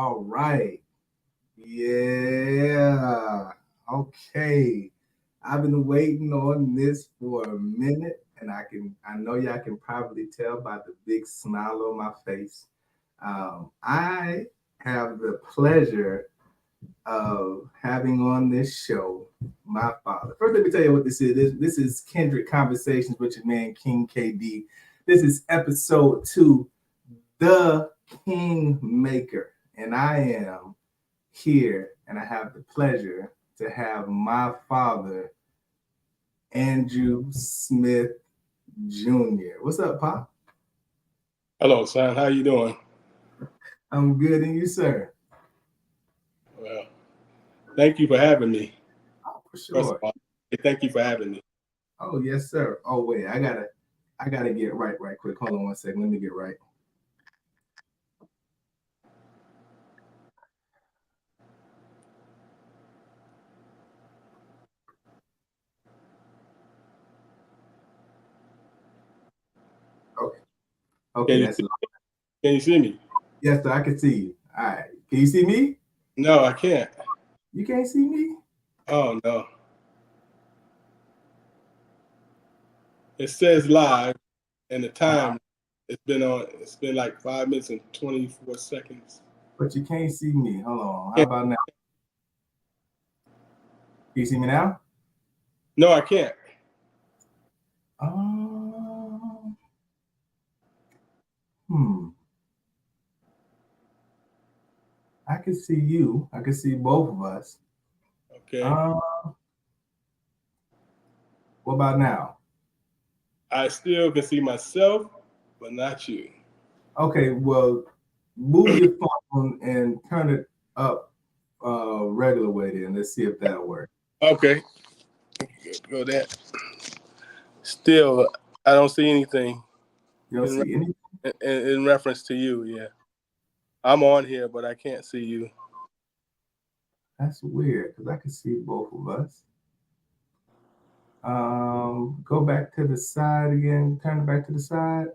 All right. Yeah. Okay. I've been waiting on this for a minute, and I know y'all can probably tell by the big smile on my face. I have the pleasure of having on this show my father. First, let me tell you what this is. This is Kindred Conversations with your man King KD. This is episode 2, The Kingmaker, and I am here, and I have the pleasure to have my father, Andrew Smith Jr. What's up, Pop? Hello, son. How you doing? I'm good, and you, sir? Well, thank you for having me. Oh, for First of sure. all, thank you for having me. Oh, yes, sir. Oh, wait, I gotta get right quick. Hold on one second. Let me get right. Okay. Okay, Can you that's can you see me? yes, sir. I can see you. All right. Can you see me? No, I can't. You can't see me? Oh no. It says live, and the time it's been like 5 minutes and 24 seconds. But you can't see me. Hold on. How Yeah. about now? Can you see me now? No, I can't. Um, hmm. I can see you. I can see both of us. Okay. Uh, what about now? I still can see myself, but not you. Okay, well, move your phone and turn it up regular way then. Let's see if that'll work. Okay. Go that. Still, I don't see anything You don't in, see any? in reference to you. Yeah, I'm on here, but I can't see you. That's weird because I can see both of us. Go back to the side again. Turn it back to the side.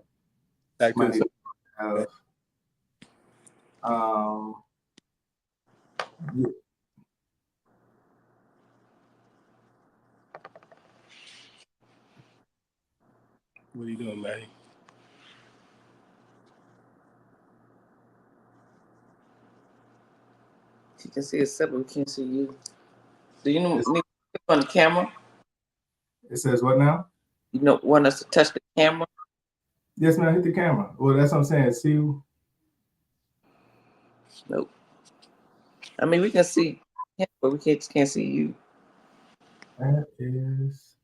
Back to the Might side. have Okay. um. yeah, What are you doing, Maddie? She can see herself, but we can't see you. Do you know It's, me on the camera? it says what now? You know, want us to touch the camera? Yes, man. Hit the camera. Well, that's what I'm saying. See, Nope. I mean, we can see him, but we can't see you. that is.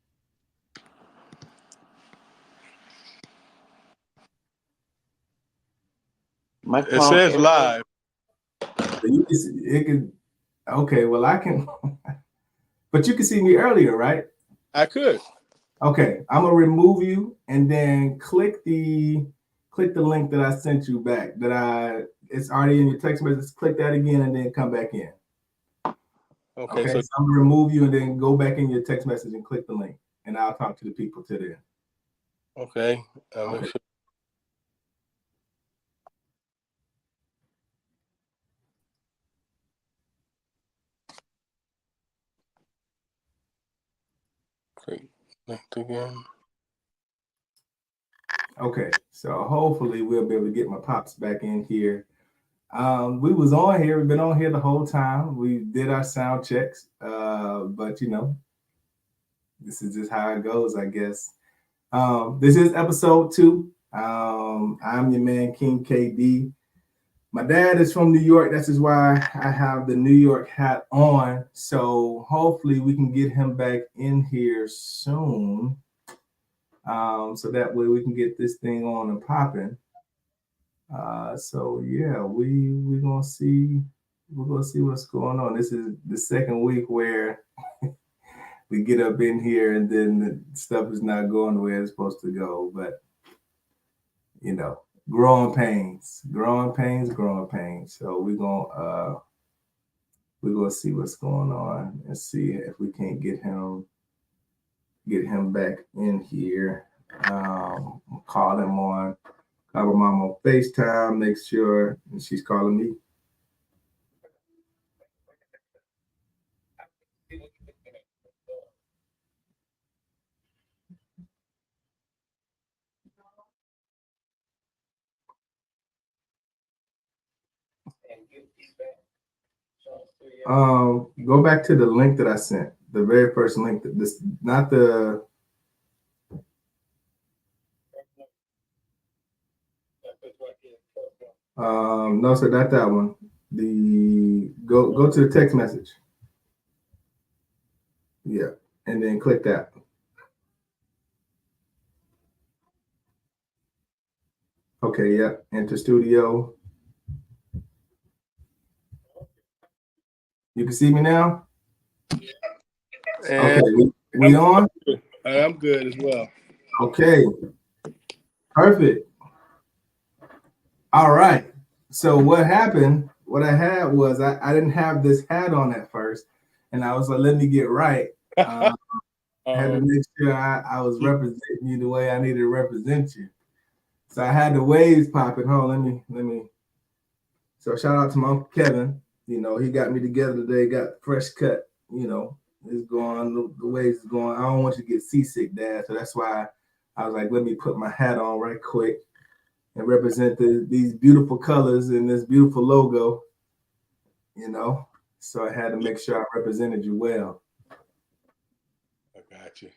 It Microphone. says live. You can see, it can. Okay, well, I can. But you can see me earlier, right? I could. Okay, I'm gonna remove you and then click the link that I sent you back. It's already in your text message. Click that again and then come back in. Okay, Okay, so so I'm gonna remove you and then go back in your text message and click the link, and I'll talk to the people to there. okay. Okay. Okay. Linked again. Okay, so hopefully we'll be able to get my pops back in here. We was on here. We've been on here the whole time. We did our sound checks, but this is just how it goes, I guess. This is episode 2. I'm your man King KD. My dad is from New York. That's just why I have the New York hat on. So hopefully we can get him back in here soon. So that way we can get this thing on and popping. So yeah, we're gonna see what's going on. This is the second week where we get up in here and then the stuff is not going the way it's supposed to go. But you know, growing pains, growing pains. So we're gonna see what's going on and see if we can't get him back in here. Call him on, call my mom on FaceTime, make sure, and she's calling me. Go back to the link that I sent, the very first link. This not the. No, sir, not that one. The go to the text message. Yeah, and then click that. Okay, yeah. Enter studio. You can see me now. Okay, And we on. I'm good as well. Okay, perfect. All right. So what happened? What I had was I didn't have this hat on at first, and I was like, let me get right. I had to make sure I was representing you the way I needed to represent you. So I had the waves popping. Hold on, let me. So shout out to my Uncle Kevin. You know, he got me together today, got fresh cut. You know, it's going, the waves is going. I don't want you to get seasick, Dad. So that's why I was like, let me put my hat on right quick and represent these beautiful colors and this beautiful logo, you know. So I had to make sure I represented you well. I got you.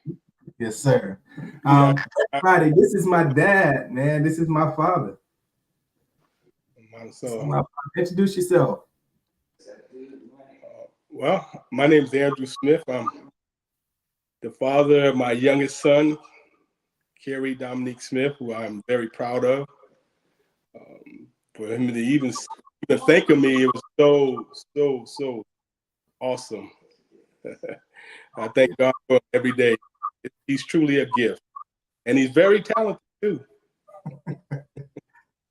Yes, sir. Yeah. Friday, this is my dad, man. This is my father. So, Introduce yourself. well, my name is Andrew Smith. I'm the father of my youngest son, Kerry Dominique Smith, who I'm very proud of. For him to even think of me, it was so awesome. I thank God for him every day. He's truly a gift, and he's very talented too.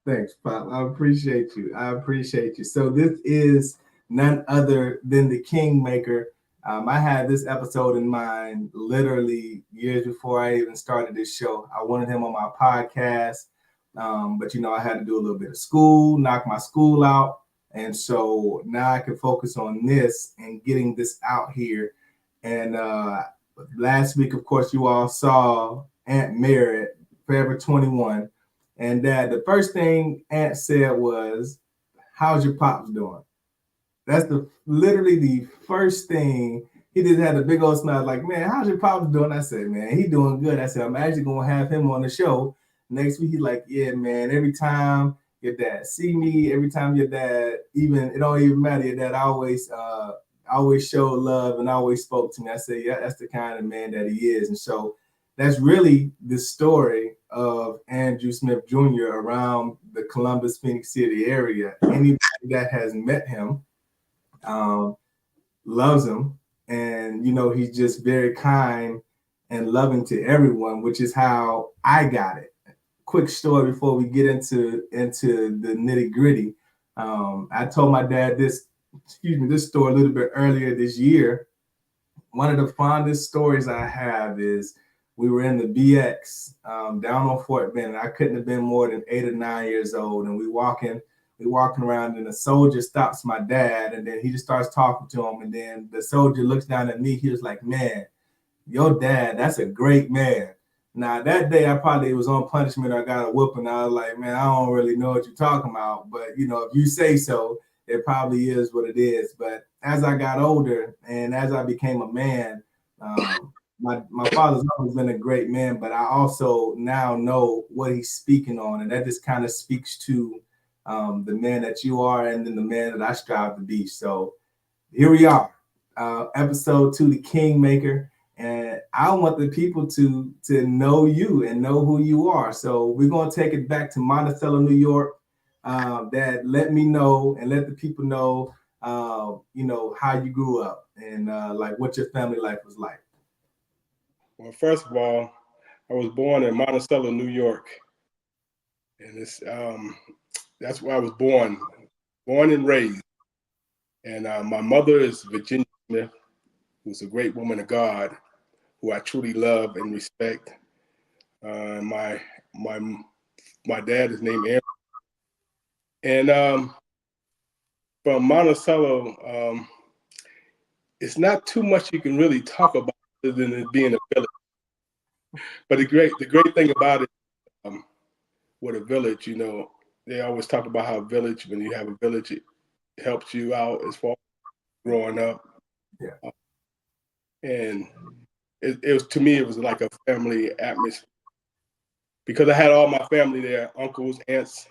Thanks, Pop. I appreciate you. I appreciate you. So this is none other than the Kingmaker. I had this episode in mind literally years before I even started this show. I wanted him on my podcast, but you know I had to do a little bit of school, knock my school out, and so now I can focus on this and getting this out here. And last week, of course, you all saw Aunt Merritt, Forever 21. And the first thing Aunt said was, "How's your pops doing?" That's literally the first thing. He just had a big old smile, like, "Man, how's your pops doing?" I said, "Man, he doing good." I said, "I'm actually gonna have him on the show next week." He's like, "Yeah, man. Every time your dad see me, every time your dad, even it don't even matter. Your dad always showed love and always spoke to me." I said, "Yeah, that's the kind of man that he is." And so that's really the story of Andrew Smith Jr. around the Columbus, Phoenix City area. Anybody that has met him loves him, and you know he's just very kind and loving to everyone, which is how I got it. Quick story before we get into the nitty gritty. I told my dad this story a little bit earlier this year. One of the fondest stories I have is we were in the BX down on Fort Benning. I couldn't have been more than 8 or 9 years old, and we walking around, and the soldier stops my dad, and then he just starts talking to him, and then the soldier looks down at me. He was like, "Man, your dad, that's a great man." Now that day I probably was on punishment or I got a whooping. I was like, "Man, I don't really know what you're talking about, but you know, if you say so, it probably is what it is." But as I got older and as I became a man, my father's always been a great man, but I also now know what he's speaking on, and that just kind of speaks to the man that you are, and then the man that I strive to be. So here we are, episode 2, the Kingmaker. And I want the people to know you and know who you are. So we're gonna take it back to Monticello, New York. That let me know and let the people know, you know, how you grew up and like what your family life was like. Well, first of all, I was born in Monticello, New York, and that's where I was born and raised. And my mother is Virginia Smith, who's a great woman of God, who I truly love and respect. My my dad is named Andrew, and from Monticello, it's not too much you can really talk about other than it being a village. But the great thing about it, with a village, you know, they always talk about how a village, when you have a village, it helps you out as far. growing up. Yeah. And it was, to me, it was like a family atmosphere because I had all my family there, uncles, aunts,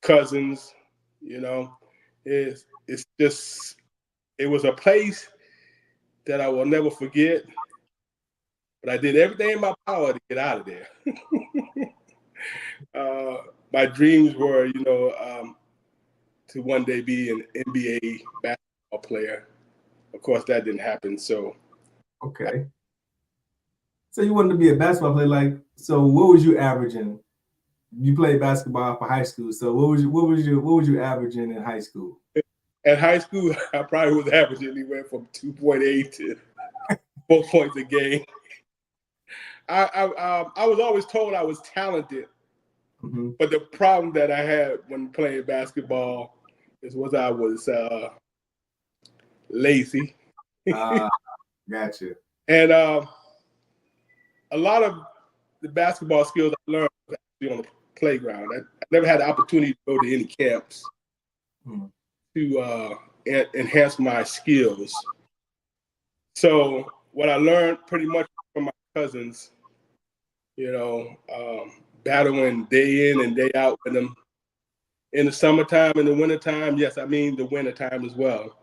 cousins, you know. It's just, it was a place that I will never forget, but I did everything in my power to get out of there. My dreams were, to one day be an NBA basketball player. Of course, that didn't happen. So, Okay. So you wanted to be a basketball player, like, so what was you averaging? You played basketball for high school. So what was you averaging in high school? at high school, I probably was averaging anywhere from 2.8 to 4 points a game. I was always told I was talented, Mm-hmm. but the problem that I had when playing basketball was I was lazy. Gotcha. And a lot of the basketball skills I learned was actually on the playground. I never had the opportunity to go to any camps to enhance my skills. So what I learned pretty much from my cousins, battling day in and day out with them in the summertime, in the wintertime. Yes, I mean the wintertime as well.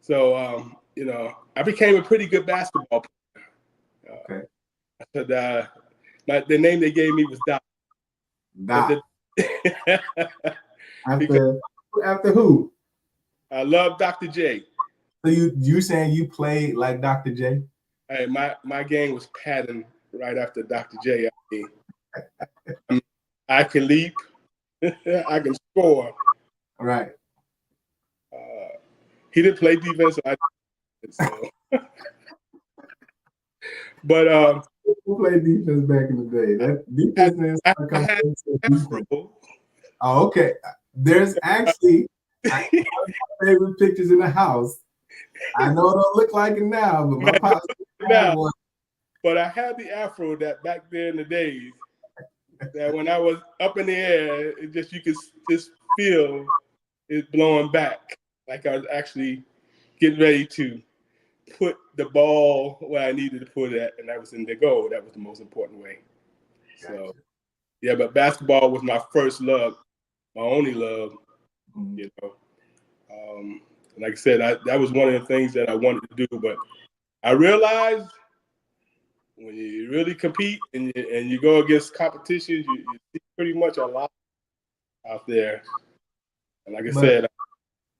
So, I became a pretty good basketball player. Okay. So the name they gave me was Doc. Doc. Because After who? I love Dr. J. So you saying you played like Dr. J? Hey, my game was patterned right after Dr. J. I mean, I can leap, I can score. Right. He didn't play defense, so I didn't. So. But who played defense back in the day? That defense Oh, okay. There's actually favorite pictures in the house. I know it don't look like it now, but my pops had one. But I had the afro that back there in the days, that when I was up in the air, you could just feel it blowing back, like I was actually getting ready to put the ball where I needed to put it, and that was in the goal. That was the most important way. Gotcha. So, yeah, but basketball was my first love, my only love, Like I said, that was one of the things that I wanted to do, but I realized when you really compete and you go against competitions, you see pretty much a lot out there. And like I said,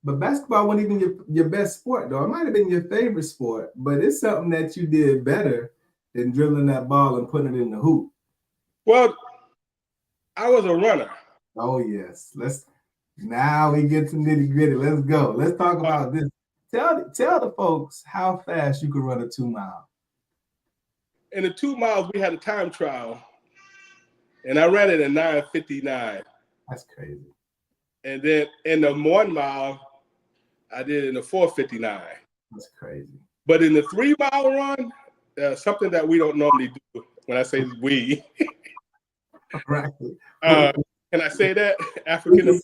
but basketball wasn't even your best sport, though. It might have been your favorite sport, but it's something that you did better than dribbling that ball and putting it in the hoop. Well, I was a runner. Oh yes, now we get to nitty gritty. Let's go. Let's talk about this. Tell the folks how fast you could run a 2 mile. In the 2 miles, we had a time trial, and I ran it in 9:59. That's crazy. And then in the 1 mile, I did it in the 4:59. That's crazy. But in the 3 mile run, something that we don't normally do. When I say we, right? Can I say that African American?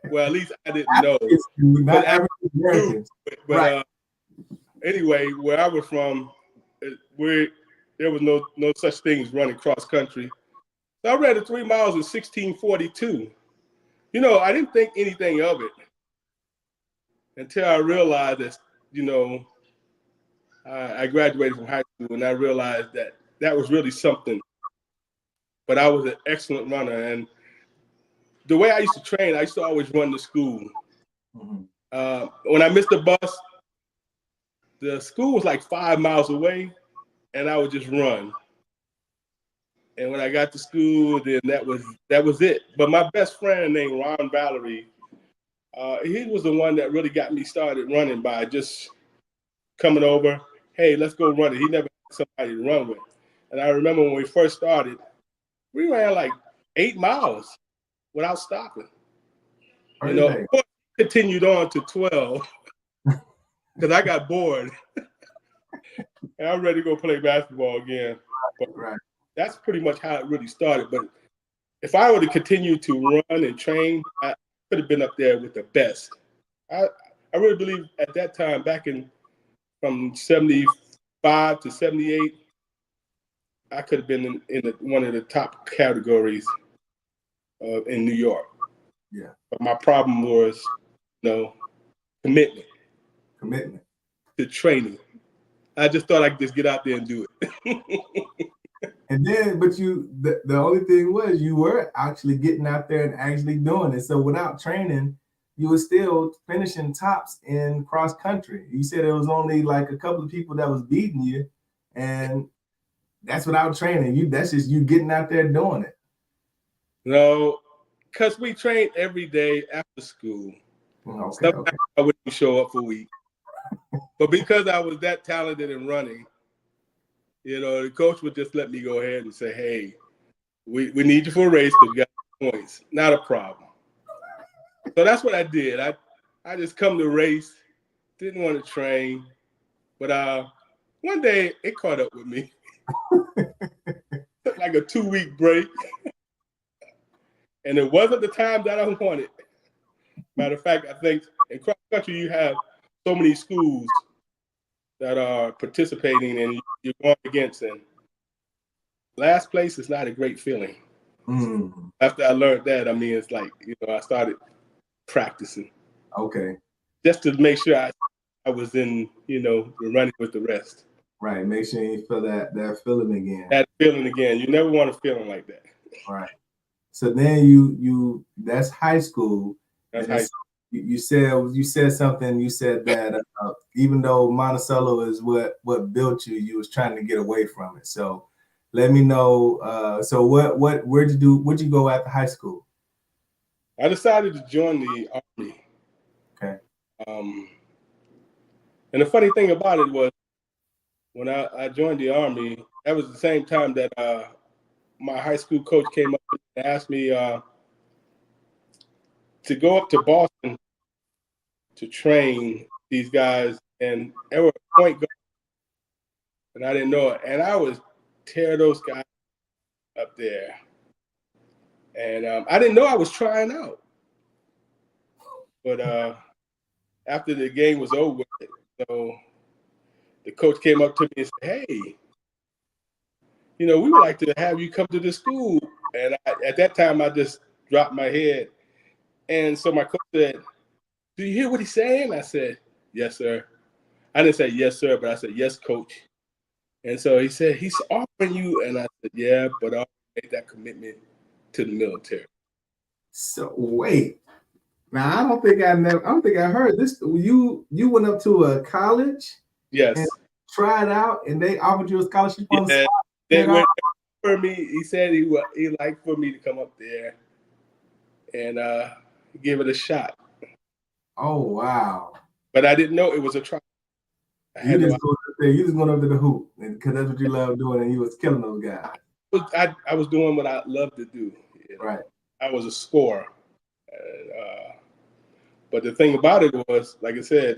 Well, at least I didn't know. Not African Americans. But right. Anyway, where I was from, there was no such thing as running cross country. So I ran the 3 miles in 16:42. I didn't think anything of it until I realized that, I graduated from high school and I realized that was really something. But I was an excellent runner. And the way I used to train, I used to always run to school. Mm-hmm. When I missed the bus, the school was like 5 miles away, and I would just run. And when I got to school, then that was it. But my best friend named Ron Valerie, he was the one that really got me started running by just coming over. Hey, let's go running. He never had somebody to run with. And I remember when we first started, we ran like 8 miles without stopping. Continued on to 12 because I got bored. And I'm ready to go play basketball again. But that's pretty much how it really started. But if I were to continue to run and train, I could have been up there with the best. I really believe at that time, back in from 75 to 78, I could have been in one of the top categories in New York. Yeah. But my problem was, commitment to training. I just thought I could just get out there and do it. And then, but the only thing was you were actually getting out there and actually doing it. So without training, you were still finishing tops in cross country. You said it was only like a couple of people that was beating you, and that's without training. That's just you getting out there doing it. No, because we trained every day after school. Okay. I wouldn't show up for a week. But because I was that talented in running, the coach would just let me go ahead and say, hey, we need you for a race because we got points. Not a problem. So that's what I did. I just come to race, didn't want to train. But one day it caught up with me. Took like a 2-week break. And it wasn't the time that I wanted. Matter of fact, I think in cross country you have so many schools that are participating and you're going against, and last place is not a great feeling. After I learned that, I mean, it's like, I started practicing. Okay. Just to make sure I was in, running with the rest. Right. Make sure you feel that feeling again. That feeling again. You never want a feeling like that. Right. So then you that's high school. That's high school. You said something. You said that even though Monticello is what built you, you was trying to get away from it. So let me know. So where'd you go after high school? I decided to join the Army. Okay. And the funny thing about it was when I joined the Army, that was the same time that my high school coach came up and asked me to go up to Boston to train these guys, and they were point guard, and I didn't know it. And I was tear those guys up there. And I didn't know I was trying out. But after the game was over, so the coach came up to me and said, hey, we would like to have you come to the school. And at that time, I just dropped my head. And so my coach said, do you hear what he's saying? I said, yes, sir. I didn't say yes, sir, but I said, yes, coach. And so he said, he's offering you. And I said, yeah, but I'll make that commitment to the military. So wait. Now I don't think I heard this. You went up to a college, yes, and tried out, and they offered you a scholarship on the spot. They went for me. He said he liked for me to come up there and give it a shot. Oh wow! But I didn't know it was a trial. You just going up to the hoop because that's what you love doing, and you was killing those guys. I was doing what I love to do. Right. I was a scorer. But the thing about it was, like I said,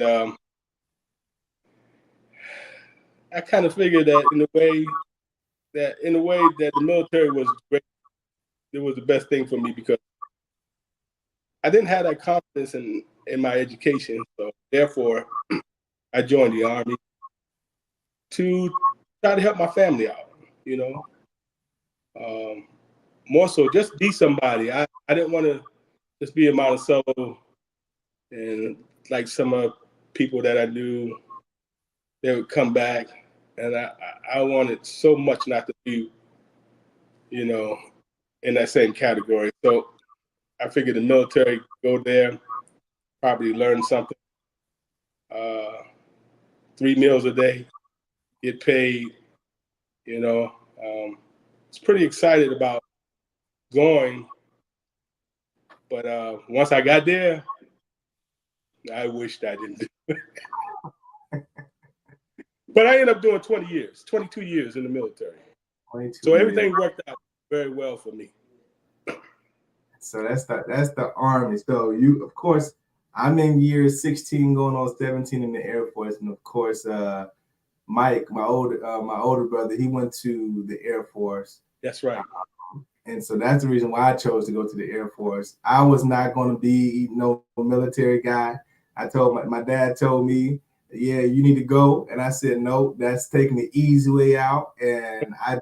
I kind of figured that in a way that the military was great, it was the best thing for me because I didn't have that confidence in my education. So therefore, I joined the Army to try to help my family out, more so just be somebody. I didn't want to just be in Monticello and like some people that I knew, they would come back, and I wanted so much not to be, in that same category. So I figured the military, go there, probably learn something. 3 meals a day, get paid, It's pretty excited about going. But once I got there, I wished I didn't do it. But I ended up doing 22 years in the military. So everything worked out very well for me. So that's the Army. So you, of course, I'm in year 16 going on 17 in the Air Force. And of course, Mike, my older brother, he went to the Air Force. That's right. And so that's the reason why I chose to go to the Air Force. I was not going to be no military guy. I told my dad told me, yeah, you need to go. And I said, no, that's taking the easy way out. And I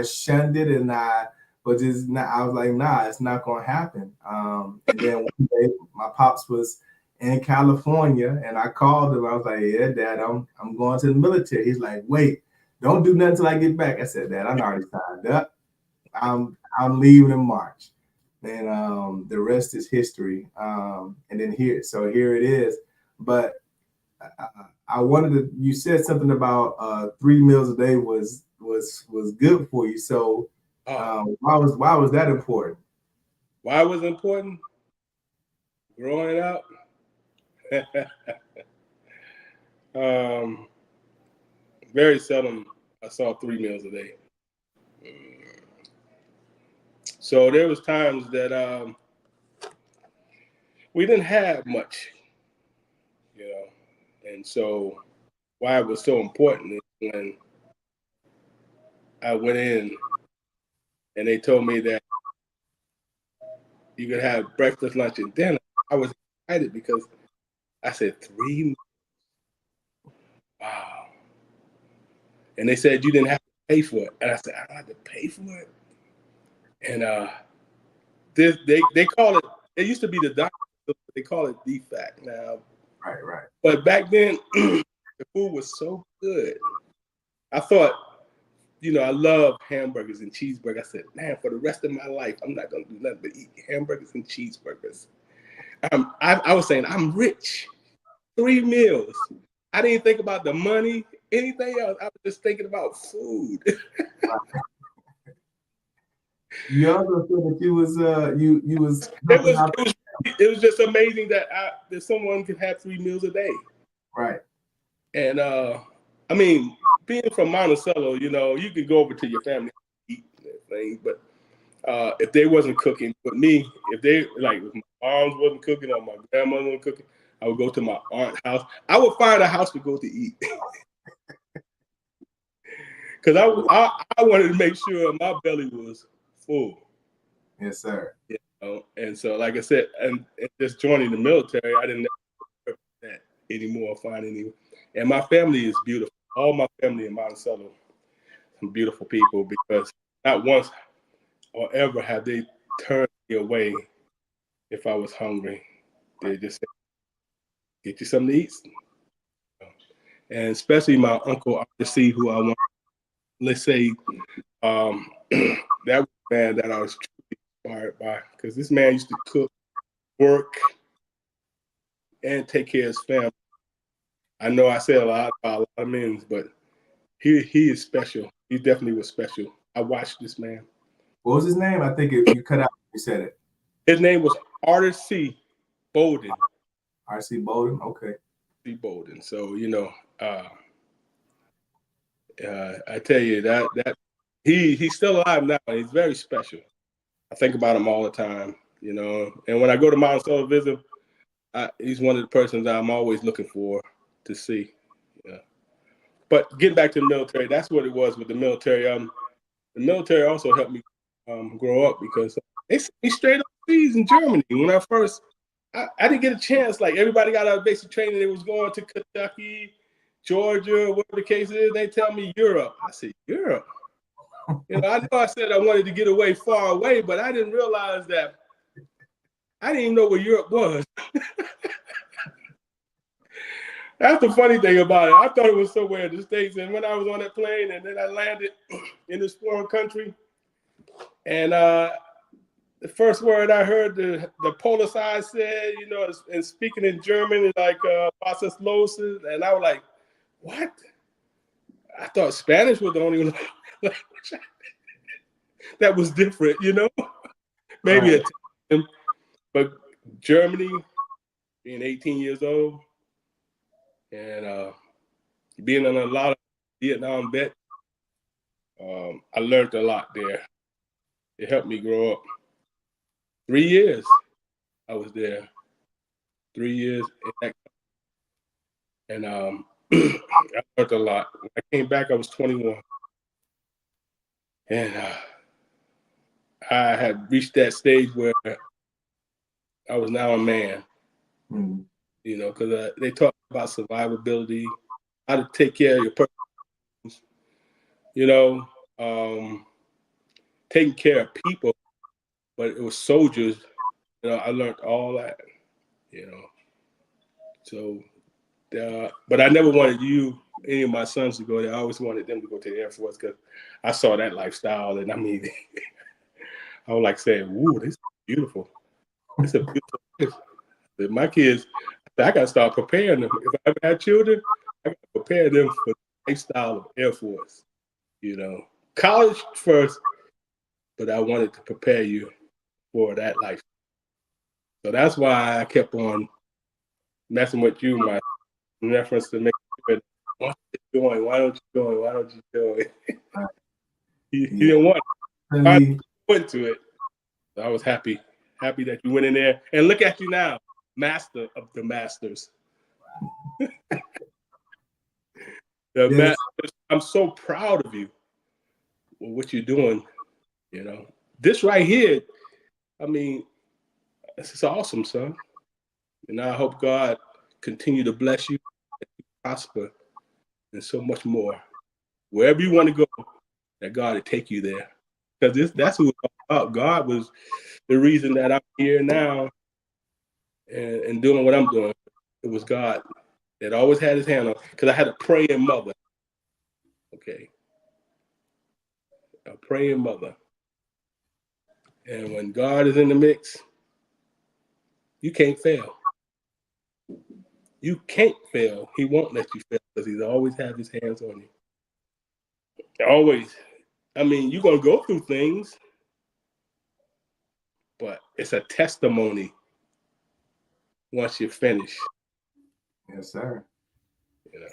shunned it, and I was just not, I was like, nah, it's not going to happen. And then one day my pops was in California, and I called him. I was like, yeah, Dad, I'm going to the military. He's like, wait, don't do nothing until I get back. I said, Dad, I'm already signed up. I'm leaving in March, and the rest is history. And then here it is. But I wanted to. You said something about 3 meals a day was good for you. So why was that important? Why was it important? Growing up, very seldom I saw 3 meals a day. So there was times that we didn't have much, you know, and so why it was so important is when I went in and they told me that you could have breakfast, lunch, and dinner. I was excited because I said 3. Wow. And they said you didn't have to pay for it. And I said, I don't have to pay for it. And they call it, it used to be the doctor, they call it DFAC now. Right. But back then, the food was so good. I thought, I love hamburgers and cheeseburgers. I said, man, for the rest of my life, I'm not going to do nothing but eat hamburgers and cheeseburgers. I was saying, I'm rich. 3 meals. I didn't think about the money, anything else. I was just thinking about food. You also said that you was It helping was out. it was it was just amazing that someone could have 3 meals a day. Right. And I mean, being from Monticello, you could go over to your family and eat and everything, but if they wasn't cooking, but me, if my moms wasn't cooking or my grandmother wasn't cooking, I would go to my aunt's house. I would find a house to go to eat. Because I wanted to make sure my belly was full. Yes, sir. And so, like I said, and just joining the military, I didn't know that anymore. And my family is beautiful. All my family in Monticello, some beautiful people, because not once or ever have they turned me away if I was hungry. They just say, "Get you something to eat." And especially my uncle RC, who I want, let's say, that was a man that I was truly inspired by, because this man used to cook, work, and take care of his family. I know I said a lot about a lot of men, but he is special. He definitely was special. I watched this man. What was his name? I think if you cut out, you said it. His name was RC Bolden. RC Bolden. Okay. C. Bolden. So I tell you that he's still alive now. He's very special. I think about him all the time. And when I go to Monticello visit, he's one of the persons I'm always looking for to see. Yeah. But getting back to the military, that's what it was with the military. The military also helped me grow up, because they sent me straight overseas in Germany. When I didn't get a chance. Like, everybody got out of basic training, they was going to Kentucky, Georgia, whatever the case is. They tell me Europe. I said, Europe? I know I said I wanted to get away far away, but I didn't realize that I didn't even know where Europe was. That's the funny thing about it. I thought it was somewhere in the States. And when I was on that plane and then I landed in this foreign country, and the first word I heard, the Polizei said, and speaking in German, like "was los," and I was like, what? I thought Spanish was the only language that was different, maybe Right. Italian, but Germany, being 18 years old, and being in a lot of Vietnam vets, I learned a lot there. It helped me grow up. 3 years I was there. 3 years in that, and I learned a lot. When I came back, I was 21, and I had reached that stage where I was now a man. Mm-hmm. because they talk about survivability, how to take care of your person, you know, taking care of people, but it was soldiers. I learned all that, you know. So, but I never wanted any of my sons to go there. I always wanted them to go to the Air Force because I saw that lifestyle, and I mean, I was like saying, "Woo, this is beautiful. It's a beautiful place." But my kids, I got to start preparing them. If I ever had children, I got to prepare them for the lifestyle of Air Force. College first, but I wanted to prepare you for that life. So that's why I kept on messing with you, my reference to make sure, why don't you join? Why don't you join? Why don't you join? He didn't want it. I went to it. So I was happy that you went in there. And look at you now, master of the masters. Yes. I'm so proud of you for what you're doing. This right here, I mean, this is awesome, son. And I hope God continue to bless you, prosper, and so much more. Wherever you want to go, that God will take you there. Because that's who it's all about. God was the reason that I'm here now and doing what I'm doing. It was God that always had his hand on. Because I had a praying mother. Okay. A praying mother. And when God is in the mix, you can't fail. You can't fail. He won't let you fail because he's always have his hands on you. Always. I mean, you're going to go through things, but it's a testimony once you finish. Yes, sir.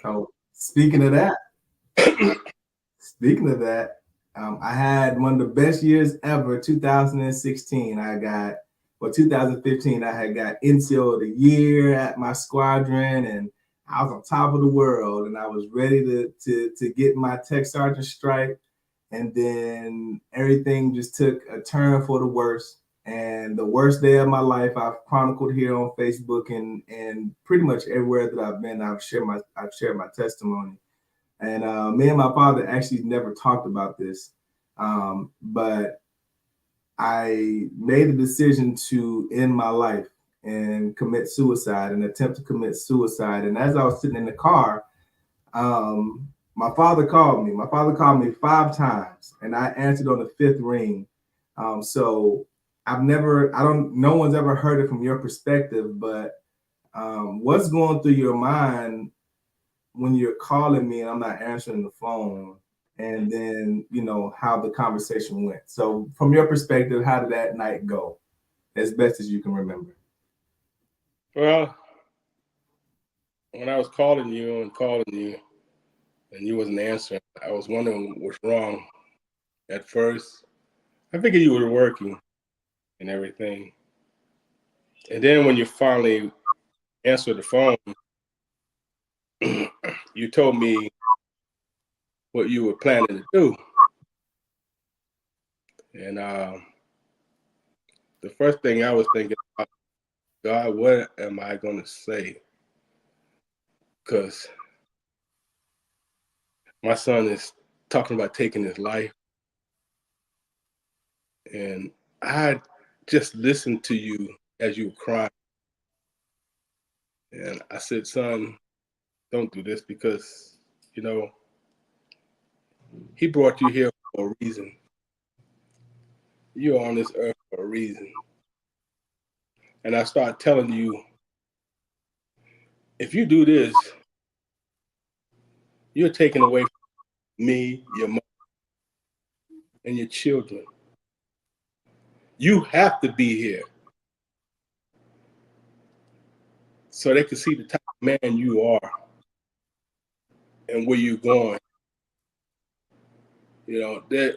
So speaking of that, I had one of the best years ever. 2016, 2015, I had got NCO of the year at my squadron, and I was on top of the world, and I was ready to get my tech sergeant stripe. And then everything just took a turn for the worse. And the worst day of my life, I've chronicled here on Facebook and pretty much everywhere that I've been, I've shared my testimony. And me and my father actually never talked about this, but I made a decision to end my life and attempt to commit suicide. And as I was sitting in the car, my father called me. My father called me 5 times, and I answered on the 5th ring. So no one's ever heard it from your perspective, but what's going through your mind when you're calling me and I'm not answering the phone, and then, how the conversation went. So from your perspective, how did that night go, as best as you can remember? Well, when I was calling you and you wasn't answering, I was wondering what's wrong at first. I figured you were working and everything. And then when you finally answered the phone, you told me what you were planning to do. And the first thing I was thinking about, God, what am I going to say? Because my son is talking about taking his life. And I just listened to you as you were crying. And I said, son, don't do this because, he brought you here for a reason. You're on this earth for a reason. And I started telling you, if you do this, you're taking away from me, your mother, and your children. You have to be here so they can see the type of man you are and where you're going. That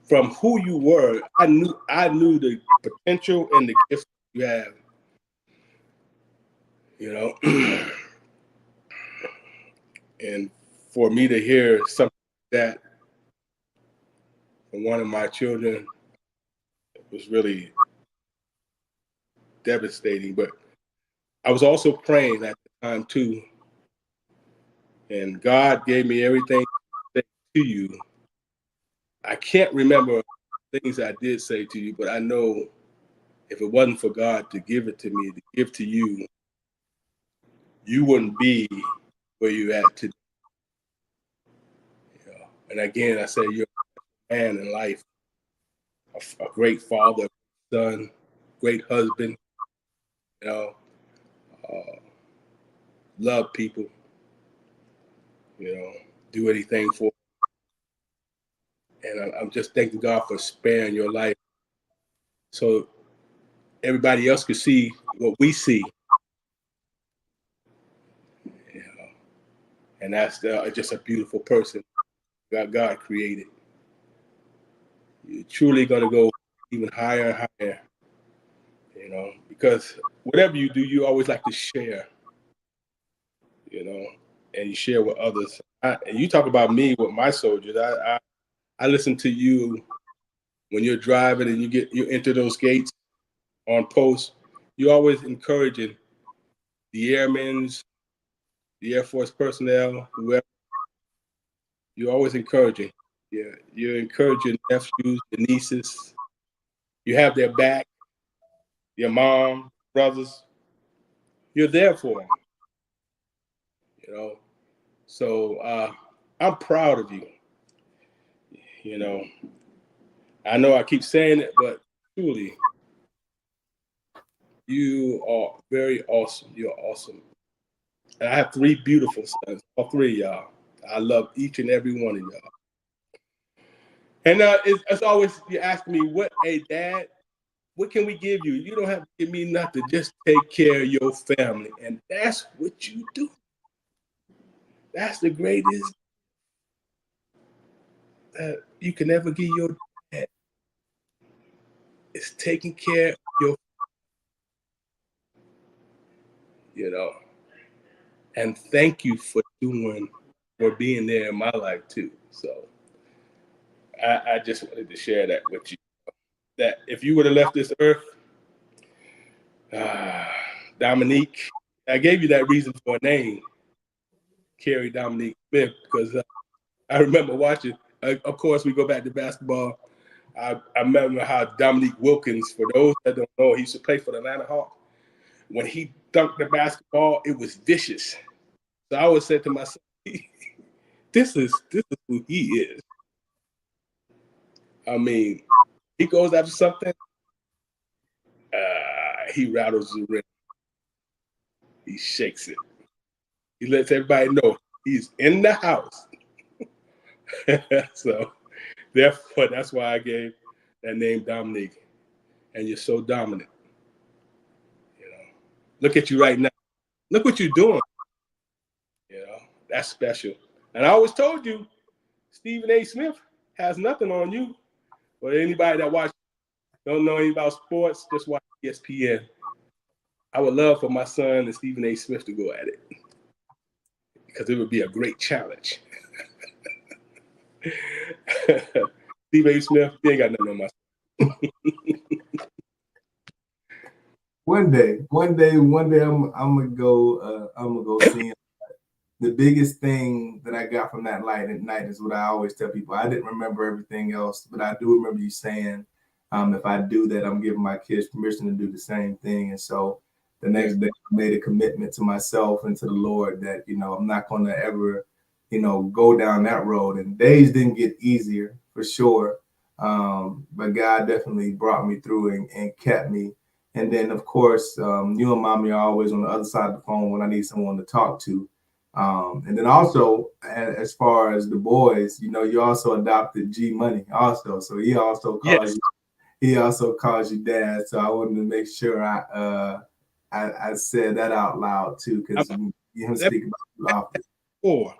from who you were, I knew the potential and the gifts you have. And for me to hear something like that from one of my children was really devastating. But I was also praying at the time too, and God gave me everything to say to you. I can't remember things I did say to you, but I know if it wasn't for God to give it to me, to give to you, you wouldn't be where you're at today. You know? And again, I say you're a man in life, a great father, son, great husband. You know, uh, love people. You know, do anything for. And I'm just thanking God for sparing your life, so everybody else could see what we see. You know? And that's just a beautiful person God created. You're truly going to go even higher and higher, you know, because whatever you do, you always like to share, you know, and you share with others. And you talk about me with my soldiers. I listen to you when you're driving and you enter those gates on post. You're always encouraging the airmen, the Air Force personnel, whoever. You're always encouraging. Yeah, you're encouraging nephews, the nieces. You have their back. Your mom, brothers. You're there for them. You know. So I'm proud of you. You know. I know I keep saying it, but truly, you are very awesome. You're awesome. And I have 3 beautiful sons. All 3 of y'all. I love each and every one of y'all. And it's always you ask me, what, hey, Dad, what can we give you? You don't have to give me nothing. Just take care of your family. And that's what you do. That's the greatest that you can ever give your dad. It's taking care of your, you know. And thank you for being there in my life too. So I just wanted to share that with you. That if you would have left this earth, Dominique, I gave you that reason for a name, Carrie Dominique Smith, because I remember watching. Of course, we go back to basketball. I remember how Dominique Wilkins, for those that don't know, he used to play for the Atlanta Hawks. When he dunked the basketball, it was vicious. So I always said to myself, this is who he is. I mean, he goes after something, he rattles the rim. He shakes it. He lets everybody know he's in the house. So therefore, that's why I gave that name Dominique. And you're so dominant. You know, look at you right now. Look what you're doing. You know, that's special. And I always told you, Stephen A. Smith has nothing on you. But anybody that don't know anything about sports, just watch ESPN. I would love for my son and Stephen A. Smith to go at it because it would be a great challenge. Stephen A. Smith, you ain't got nothing on my son. One day, I'm gonna go see him. The biggest thing that I got from that night at night is what I always tell people. I didn't remember everything else, but I do remember you saying, if I do that, I'm giving my kids permission to do the same thing. And so the next day I made a commitment to myself and to the Lord that, I'm not going to ever, go down that road. And days didn't get easier for sure. But God definitely brought me through and kept me. And then, of course, you and mommy are always on the other side of the phone when I need someone to talk to. And then also, as far as the boys, you also adopted G Money also. So he also calls you dad. So I wanted to make sure I said that out loud too, because you him speak about you often. 4.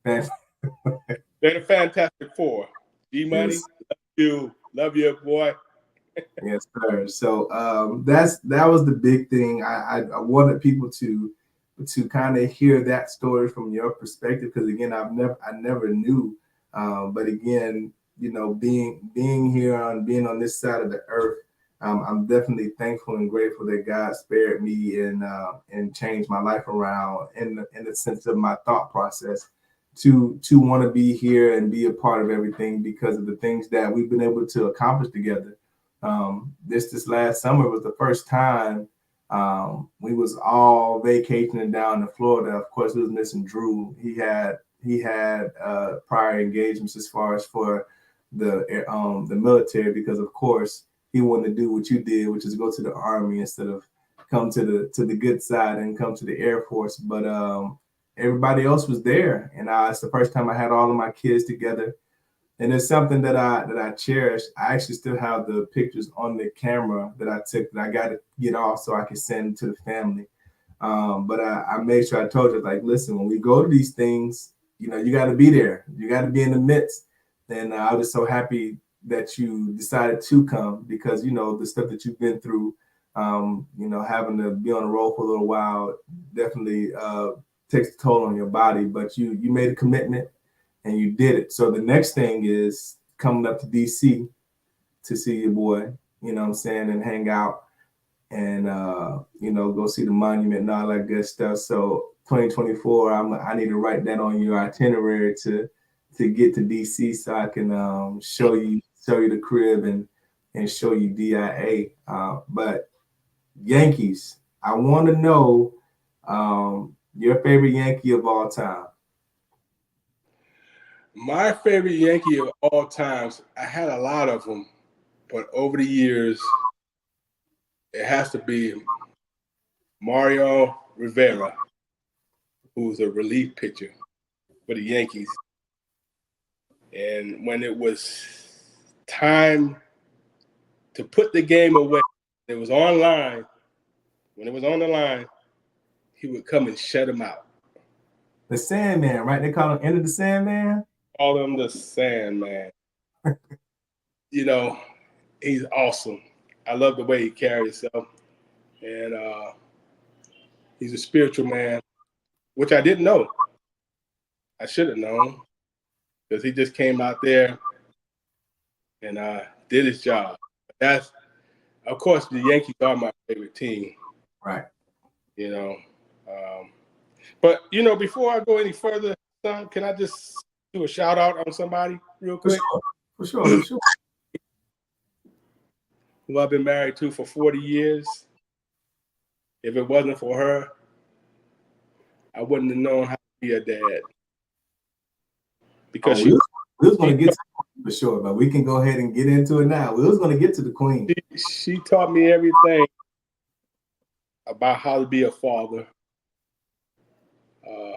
They're the Fantastic 4. G Money, Yes. Love you, boy. Yes, sir. So that was the big thing. I wanted people to kind of hear that story from your perspective, because again, I never knew. But again, being here being on this side of the earth, I'm definitely thankful and grateful that God spared me and changed my life around in the sense of my thought process to want to be here and be a part of everything because of the things that we've been able to accomplish together. This last summer was the first time we was all vacationing down in Florida. Of course, we was missing Drew. He had prior engagements as far as for the military because of course he wanted to do what you did, which is go to the Army instead of come to the good side and come to the Air Force. But everybody else was there, and it's the first time I had all of my kids together, and it's something that I cherish. I actually still have the pictures on the camera that I took that I got to get off so I can send to the family. But I made sure I told you, like, listen, when we go to these things, you got to be there. You got to be in the midst. And I was so happy that you decided to come because, the stuff that you've been through, having to be on the road for a little while definitely takes a toll on your body. But you made a commitment and you did it. So the next thing is coming up to DC to see your boy, you know what I'm saying, and hang out and go see the monument and all that good stuff. So 2024, I need to write that on your itinerary to get to DC so I can show you the crib and show you DIA. But Yankees, I want to know your favorite Yankee of all time. My favorite Yankee of all times, I had a lot of them, but over the years, it has to be Mario Rivera, who's a relief pitcher for the Yankees. And when it was time to put the game away, it was online. When it was on the line, he would come and shut him out. The Sandman, right? They call him Enter the Sandman. Call him the Sandman. He's awesome. I love the way he carries himself. And he's a spiritual man, which I didn't know. I should have known because he just came out there and did his job. Of course, the Yankees are my favorite team. Right. But, before I go any further, son, can I just do a shout out on somebody real quick? For sure. Who I've been married to for 40 years. If it wasn't for her, I wouldn't have known how to be a dad. Because we was going to get to it for sure, but we can go ahead and get into it now. We was going to get to the queen. She taught me everything about how to be a father,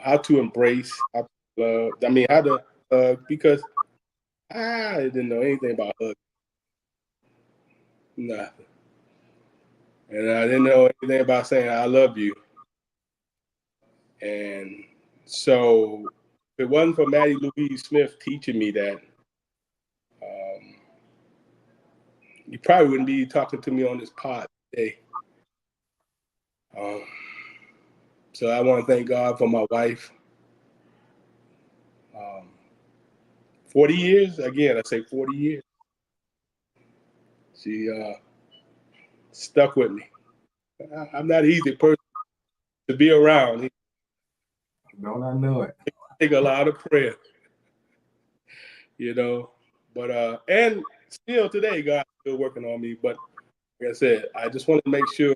how to embrace, how to love. I mean, how to hug, because I didn't know anything about hugging. Nothing. And I didn't know anything about saying I love you. And so if it wasn't for Maddie Louise Smith teaching me that, you probably wouldn't be talking to me on this pod today. So I want to thank God for my wife. 40 years, again, I say 40 years. She stuck with me. I'm not an easy person to be around. Don't I know it? It take a lot of prayer, But and still today, God's still working on me. But like I said, I just want to make sure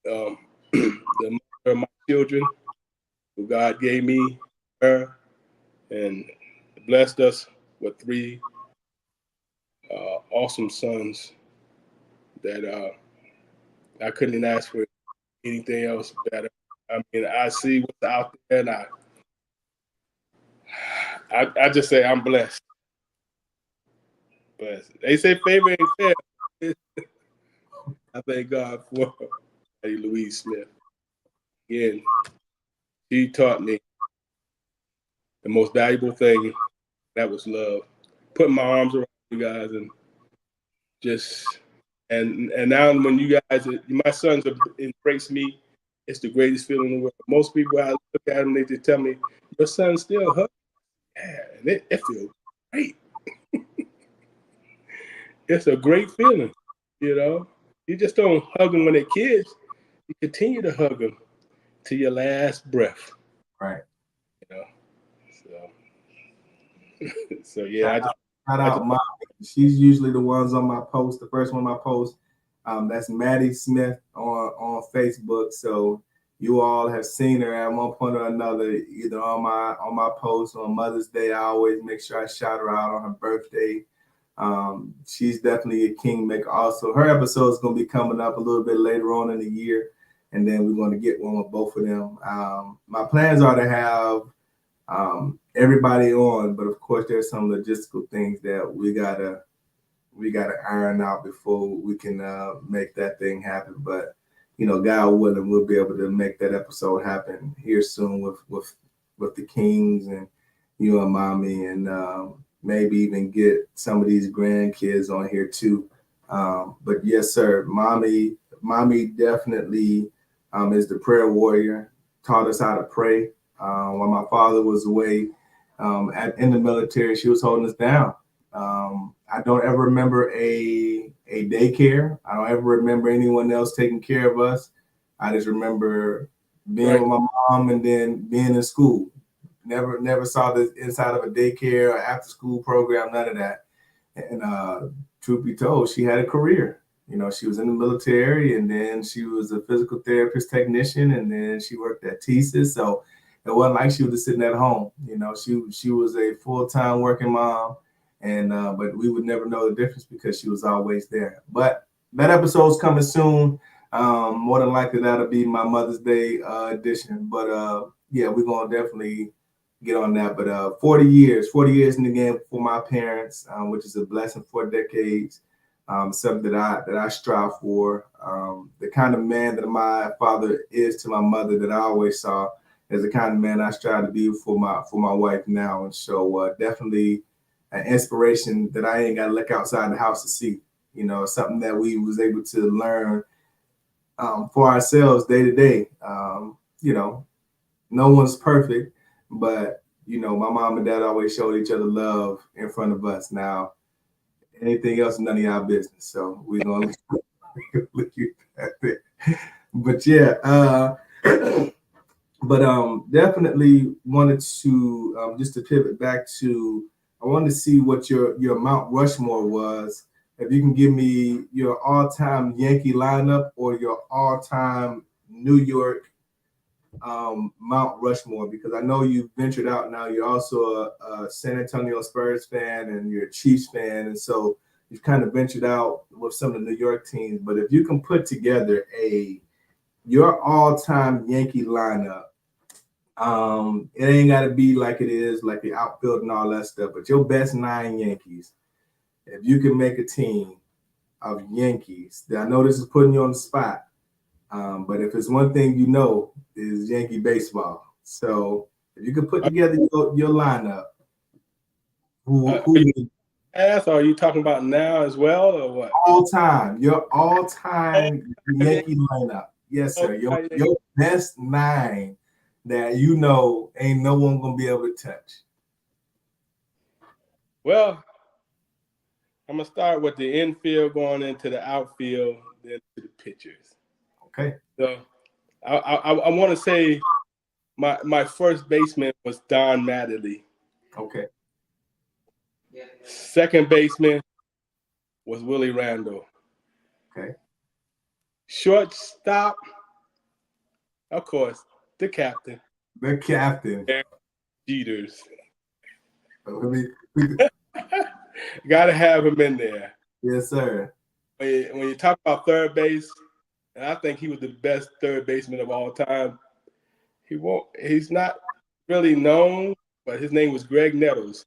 the mother of my children, who God gave me, her, and blessed us with 3 awesome sons that I couldn't ask for anything else better. I mean, I see what's out there, and I just say I'm blessed. But they say favor ain't fair. I thank God for Lady Louise Smith. Again, she taught me the most valuable thing, that was love. Putting my arms around you guys and just and now when you guys, my sons have embraced me, it's the greatest feeling in the world. Most people, I look at them, they just tell me, your son still hugs. Yeah, and it feels great. It's a great feeling, You know, you just don't hug them when they're kids. You continue to hug them to your last breath. Right. You know, so yeah, Shout I just out, Mom. She's usually the ones on my post. The first one on my post. That's Maddie Smith on Facebook. So you all have seen her at one point or another, either on my post on Mother's Day. I always make sure I shout her out on her birthday. She's definitely a kingmaker. Also, her episode is going to be coming up a little bit later on in the year, and then we're going to get one with both of them. My plans are to have everybody on, but of course, there's some logistical things that we gotta iron out before we can make that thing happen. But God willing, we'll be able to make that episode happen here soon with the Kings and you and Mommy, and maybe even get some of these grandkids on here too. But yes, sir, Mommy definitely is the prayer warrior. Taught us how to pray. While my father was away in the military, she was holding us down. I don't ever remember a daycare. I don't ever remember anyone else taking care of us. I just remember being with my mom and then being in school. Never saw the inside of a daycare or after school program, none of that. And truth be told, she had a career. She was in the military, and then she was a physical therapist technician, and then she worked at TSIS. So it wasn't like she was just sitting at home. She was a full-time working mom, and but we would never know the difference because she was always there. But that episode's coming soon. More than likely that'll be my Mother's Day edition. But yeah, we're gonna definitely get on that. But 40 years in the game for my parents, which is a blessing, 4 decades. Something that I strive for. The kind of man that my father is to my mother, that I always saw as the kind of man I strive to be for my wife now. And so definitely an inspiration that I ain't got to look outside the house to see. Something that we was able to learn for ourselves day to day. No one's perfect, but my mom and dad always showed each other love in front of us. Now, anything else, none of y'all business. So we're gonna look at that. But yeah, but definitely wanted to just to pivot back to, I wanted to see what your Mount Rushmore was. If you can give me your all-time Yankee lineup or your all-time New York Mount Rushmore, because I know you ventured out now. You're also a San Antonio Spurs fan and you're a Chiefs fan, and so you've kind of ventured out with some of the New York teams. But if you can put together your all-time Yankee lineup, it ain't got to be like it is, like the outfield and all that stuff, but your best 9 Yankees. If you can make a team of Yankees, I know this is putting you on the spot, but if it's one thing is Yankee baseball. So if you could put together your lineup, who or are you talking about now as well, or what? your all-time Yankee lineup? Yes, sir. Your best 9 that ain't no one gonna be able to touch. Well, I'm gonna start with the infield, going into the outfield, then to the pitchers. Okay. So I want to say my first baseman was Don Mattingly. Okay. Second baseman was Willie Randall. Okay. Shortstop, of course, the captain. The captain. Jeters. Gotta have him in there. Yes, sir. When you talk about third base, and I think he was the best third baseman of all time. He's not really known, but his name was Greg Nettles.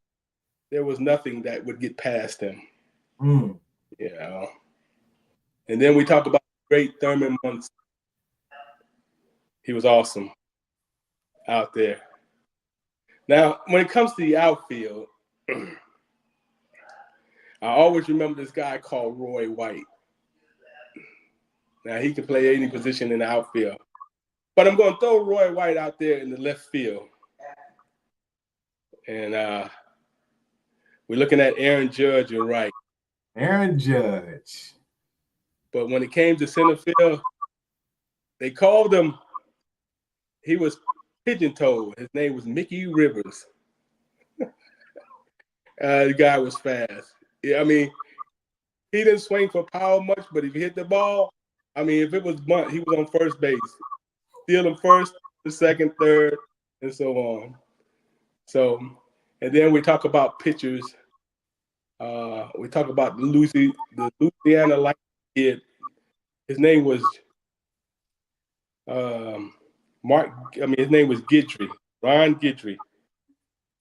There was nothing that would get past him. And then we talk about great Thurman Munson. He was awesome out there. Now, when it comes to the outfield, I always remember this guy called Roy White. Now, he can play any position in the outfield. But I'm going to throw Roy White out there in the left field. And we're looking at Aaron Judge and right. Aaron Judge. But when it came to center field, they called him. He was pigeon-toed. His name was Mickey Rivers. The guy was fast. Yeah, I mean, he didn't swing for power much, but if he hit the ball, I mean, if it was bunt, he was on first base, stealing first, second, third, and so on. So, and then we talk about pitchers. We talk about the Louisiana Light kid. His name was Mark. I mean, his name was Gidry, Ron Gidry.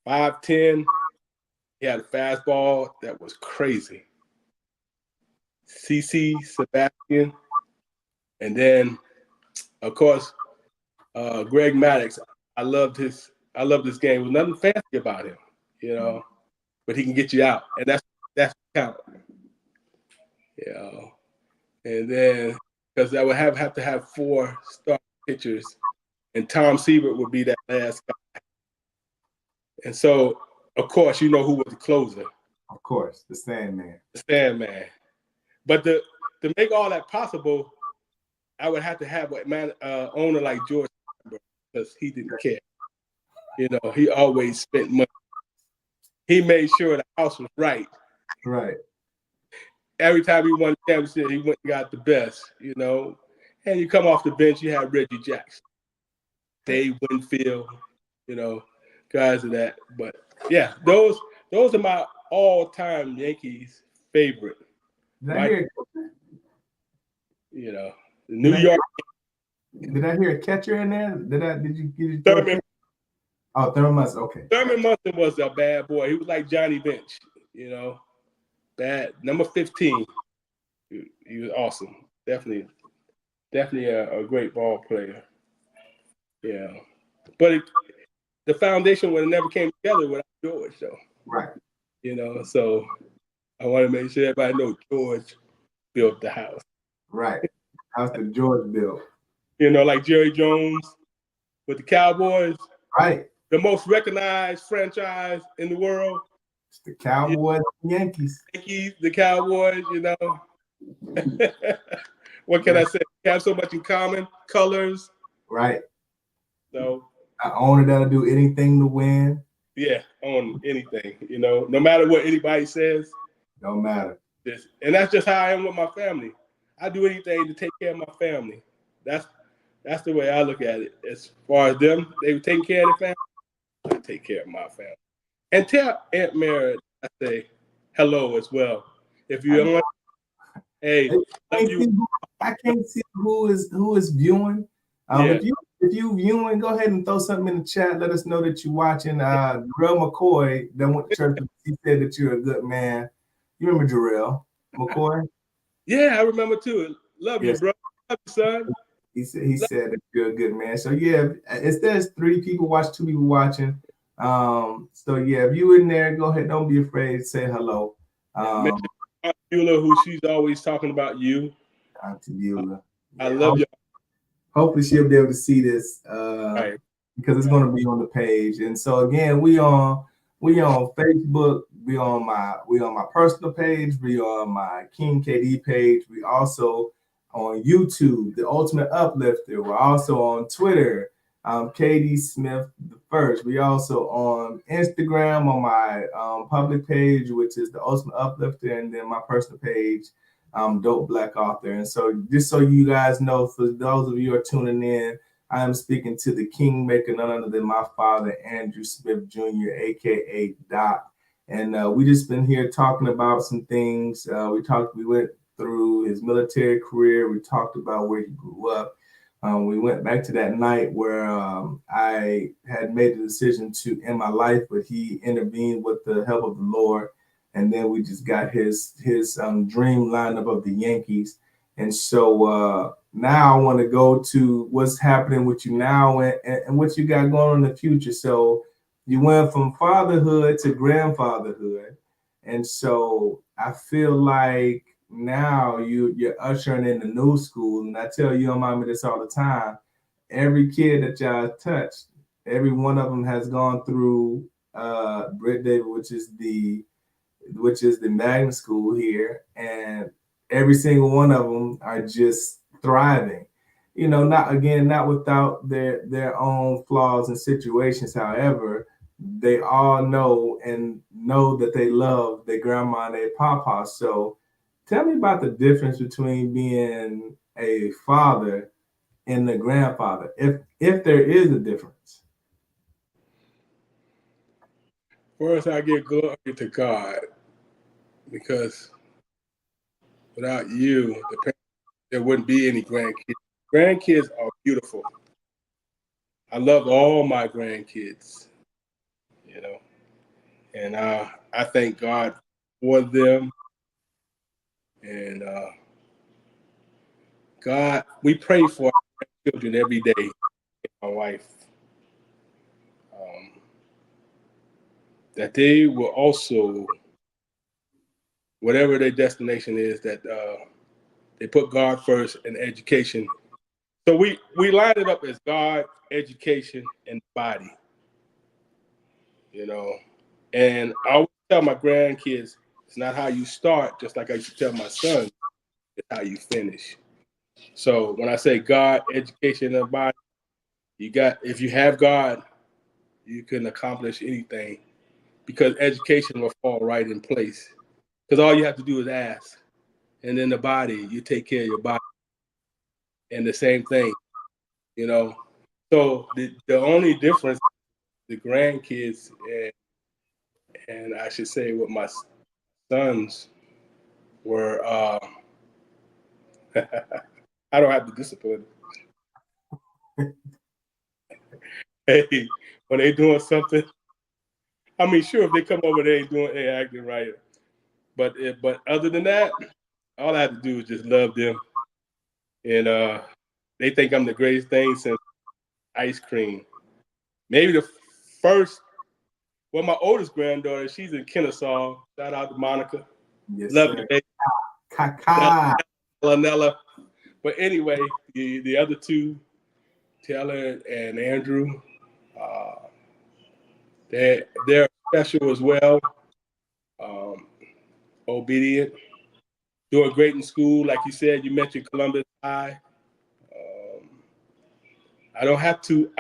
5'10". He had a fastball that was crazy. CC Sebastian, and then of course Greg Maddox. I loved this game. There was nothing fancy about him, you know, but he can get you out, and that's count. You know, and then because I would have to have 4 star pitchers, and Tom Siebert would be that last guy. And so, of course, you know who was the closer. Of course, the Sandman. The Sandman. But to make all that possible, I would have to have an owner like George, because he didn't care. You know, he always spent money. He made sure the house was right. Right. Every time he won the championship, he went and got the best, you know. And you come off the bench, you have Reggie Jackson, Dave Winfield, you know, guys of that. But yeah, those are my all-time Yankees favorite. Did I hear? You know, New York. Did I hear a catcher in there? Did you Thurman? Oh, Thurman Munson. Okay. Thurman Munson was a bad boy. He was like Johnny Bench, you know, bad. Number 15. He was awesome. Definitely a great ball player. Yeah, but the foundation would have never came together without George, though. Right. You know, so I want to make sure everybody knows George built the house. Right. House that George built. You know, like Jerry Jones with the Cowboys. Right. The most recognized franchise in the world. It's the Cowboys, Yankees. The Cowboys, you know. What can I say? We have so much in common. Colors. Right. So an owner that'll do anything to win. Yeah, on anything, you know, no matter what anybody says. Don't matter. And that's just how I am with my family. I do anything to take care of my family. That's the way I look at it. As far as them, they take care of their family. I take care of my family. And tell Aunt Mary I say hello as well. If you don't, hey, I can't see who is viewing. Yeah. If you viewing, go ahead and throw something in the chat. Let us know that you're watching. Jarrell McCoy that went to church. He said that you're a good man. You remember Jarrell McCoy? Yeah, I remember too. Love you, bro. Love you, son. He said that you're a good man. So yeah, there's 3 people watching, 2 people watching. So yeah, if you in there, go ahead. Don't be afraid to say hello. Aunt Beulah, who she's always talking about you. Auntie Beulah. I love you. Hopefully she'll be able to see this Right. because it's going to be on the page. And so again, we on Facebook, we on my personal page, we on my King KD page, we also on YouTube, The Ultimate Uplifter. We're also on Twitter, KD Smith the First. We also on Instagram on my public page, which is The Ultimate Uplifter, and then my personal page, Dope Black Author. And so just so you guys know, for those of you who are tuning in, I am speaking to the Kingmaker, none other than my father, Andrew Smith Jr., aka Doc. And we just been here talking about some things. We went through his military career. We talked about where he grew up. We went back to that night where I had made the decision to end my life, but he intervened with the help of the Lord. And then we just got his dream lineup of the Yankees. And so now I want to go to what's happening with you now and what you got going on in the future. So you went from fatherhood to grandfatherhood. And so I feel like now you're ushering in the new school. And I tell you, Mama, this all the time. Every kid that y'all touched, every one of them has gone through Britt David, which is the magnet school here, and every single one of them are just thriving. You know, not without their own flaws and situations. However, they all know that they love their grandma and their papa. So tell me about the difference between being a father and the grandfather, if there is a difference. First, I give glory to God because without you, there wouldn't be any grandkids. Grandkids are beautiful. I love all my grandkids, you know, and I thank God for them. And God, we pray for our children every day. My wife, um, that they will also, whatever their destination is, that they put God first in education. So we line it up as God, education, and body, you know. And I always tell my grandkids, it's not how you start, just like I used to tell my son, it's how you finish. So when I say God, education, and body, if you have God, you can accomplish anything because education will fall right in place. Because all you have to do is ask. And then the body, you take care of your body. And the same thing, you know. So the only difference, the grandkids and I should say with my sons were, I don't have the discipline. Hey, when they doing something, I mean, sure, if they come over, they acting right. But other than that, all I have to do is just love them, and they think I'm the greatest thing since ice cream. Maybe the first, well, my oldest granddaughter, she's in Kennesaw. Shout out to Monica. Yes, Love you, sir. baby. Kaka. Lanella. But anyway, the other two, Taylor and Andrew, uh, they're special as well. Um, obedient, doing great in school. Like you said, you mentioned Columbus High. Um, I don't have to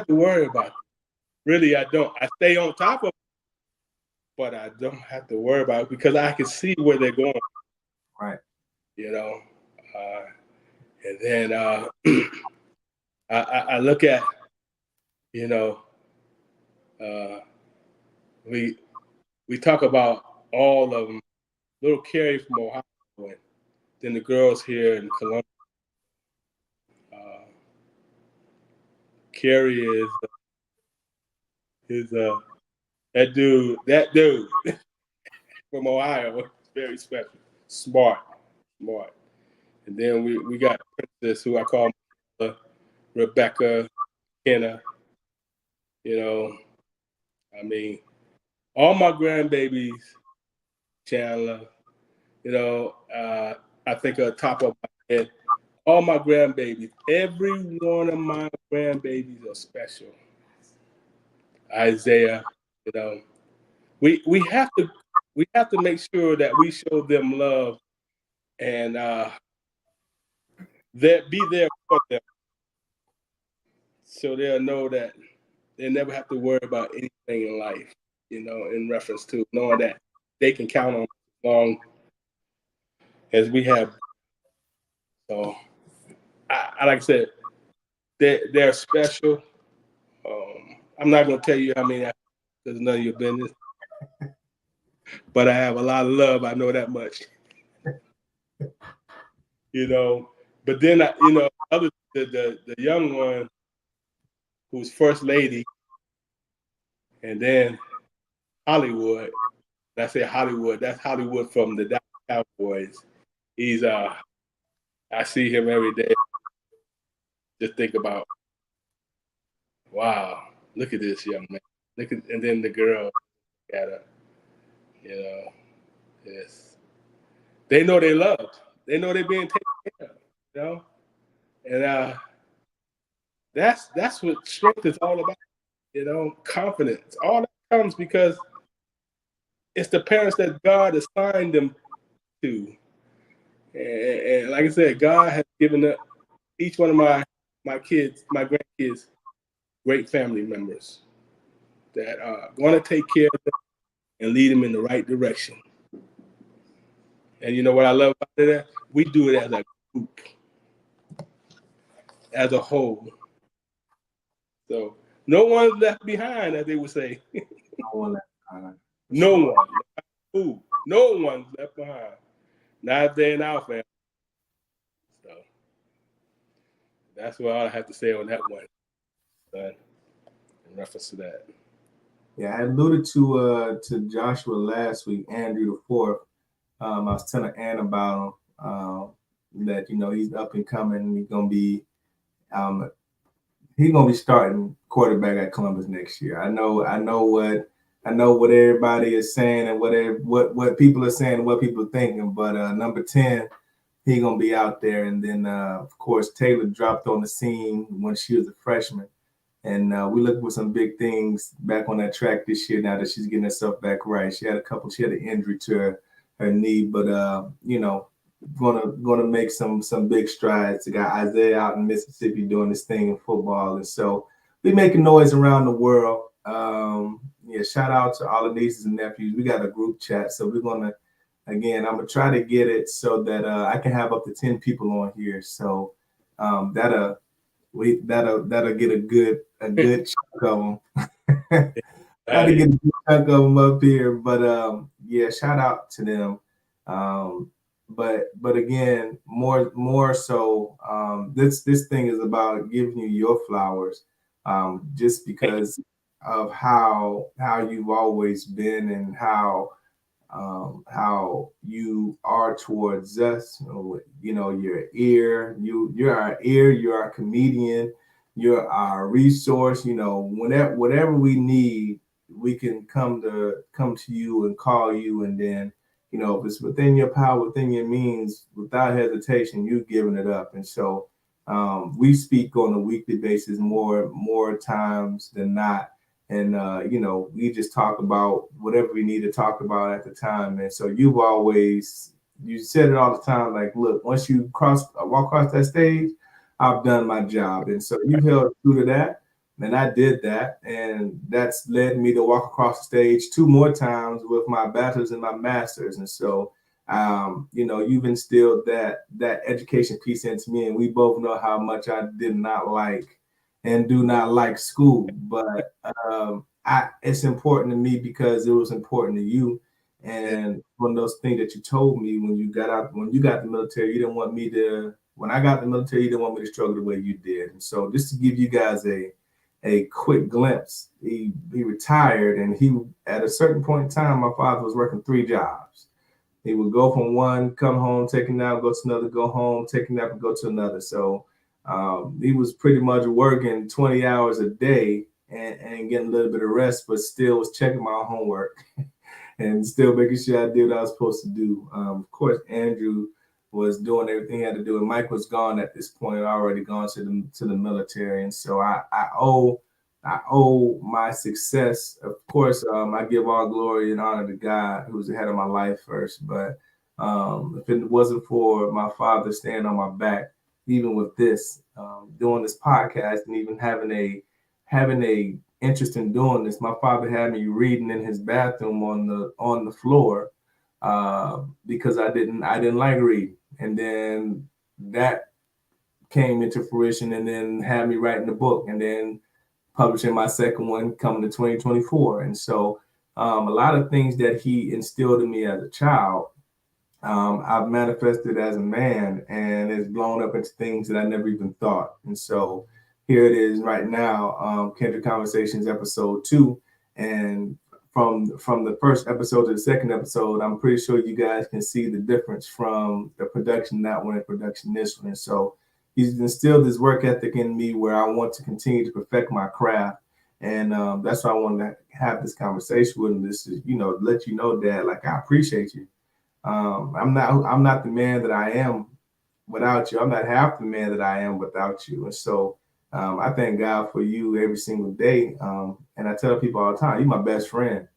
worry about it. Really, I don't. I stay on top of it, but I don't have to worry about it because I can see where they're going, Right. you know. Uh, and then I look at, you know, uh, we we talk about all of them. Little Carrie from Ohio, and then the girls here in Columbus. Uh, Carrie is that dude from Ohio, very special, smart. And then we got Princess, who I call Rebecca, Kenna. You know, I mean, all my grandbabies, Chandler. You know, I think on top of my head, all my grandbabies, every one of my grandbabies are special. Isaiah, you know, we have to make sure that we show them love and that be there for them, so they'll know that they never have to worry about anything in life. You know, in reference to knowing that they can count on us as long as we have. So, I like I said, they're special. I'm not gonna tell you how many because none of your business, but I have a lot of love. I know that much. You know, but then the young one who's first lady, and then Hollywood. And I say Hollywood. That's Hollywood from the Dallas Cowboys. He's I see him every day. Just think about, wow, look at this young man. And then the girl got her, you know, yes. They know they loved. They know they're being taken care of, you know? And that's what strength is all about, you know, confidence. All that comes because it's the parents that God assigned them to. And like I said, God has given each one of my kids, my grandkids, great family members that are going to take care of them and lead them in the right direction. And you know what I love about that? We do it as a group, as a whole. So no one's left behind, as they would say. No one left behind. No one. Who? No one's left behind. Not if they're in our family. So that's what I have to say on that one. In reference to that. Yeah, I alluded to Joshua last week, Andrew the fourth. I was telling Ann about him, that he's up and coming. Um, he's gonna be starting quarterback at Columbus next year. I know what everybody is saying and what people are saying and what people are thinking. But number 10, he's gonna be out there. And then of course Taylor dropped on the scene when she was a freshman. And we looking for some big things back on that track this year now that she's getting herself back right. She had an injury to her knee, but gonna make some big strides. We got Isaiah out in Mississippi doing this thing in football, and so we making noise around the world. Yeah, shout out to all the nieces and nephews. We got a group chat, so I'm gonna try to get it so that I can have up to 10 people on here. So that'll get a good chunk of them. Try to get a good chunk of them up here, but yeah, shout out to them. But again, more so, this thing is about giving you your flowers, just because of how you've always been and how you are towards us. You're our ear, you're our comedian, you're our resource. Whatever we need, we can come to you and call you, and then if it's within your power, within your means, without hesitation, you've given it up. And so we speak on a weekly basis more times than not. And we just talk about whatever we need to talk about at the time. And so you said it all the time, like, look, once you walk across that stage, I've done my job. And so you held true to that. And I did that. And that's led me to walk across the stage 2 more times with my bachelor's and my master's. And so you've instilled that education piece into me. And we both know how much I did not like and do not like school, but it's important to me because it was important to you. And one of those things that you told me when you got the military, you didn't want me to. When I got the military, you didn't want me to struggle the way you did. And so, just to give you guys a quick glimpse, he retired, and he at a certain point in time, my father was working 3 jobs. He would go from one, come home, take a nap, go to another, go home, take a nap, and go to another. So he was pretty much working 20 hours a day and getting a little bit of rest, but still was checking my homework and still making sure I did what I was supposed to do. Of course, Andrew was doing everything he had to do, and Mike was gone at this point, already gone to the military, and so I owe my success. Of course, I give all glory and honor to God, who's the head of my life first. But if it wasn't for my father staying on my back, even with this, doing this podcast, and even having a interest in doing this, my father had me reading in his bathroom on the floor because I didn't like reading, and then that came into fruition, and then had me writing a book, and then publishing my second one coming to 2024. And so a lot of things that he instilled in me as a child, I've manifested as a man, and it's blown up into things that I never even thought. And so here it is right now, Kindred Conversations episode 2. And from the first episode to the second episode, I'm pretty sure you guys can see the difference from the production that one and production this one. And so he's instilled this work ethic in me where I want to continue to perfect my craft. And that's why I wanted to have this conversation with him. This is, let you know, Dad, like, I appreciate you. I'm not the man that I am without you. I'm not half the man that I am without you. And so I thank God for you every single day. And I tell people all the time, you're my best friend.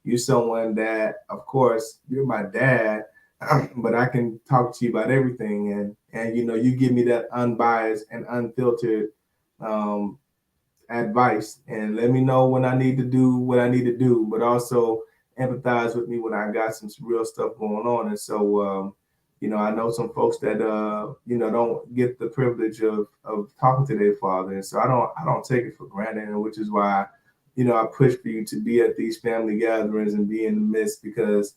You're someone that, of course, you're my dad, but I can talk to you about everything. And you give me that unbiased and unfiltered um, advice, and let me know when I need to do what I need to do, but also empathize with me when I got some real stuff going on. And so, I know some folks that don't get the privilege of talking to their father, and so I don't take it for granted, and which is why I push for you to be at these family gatherings and be in the midst, because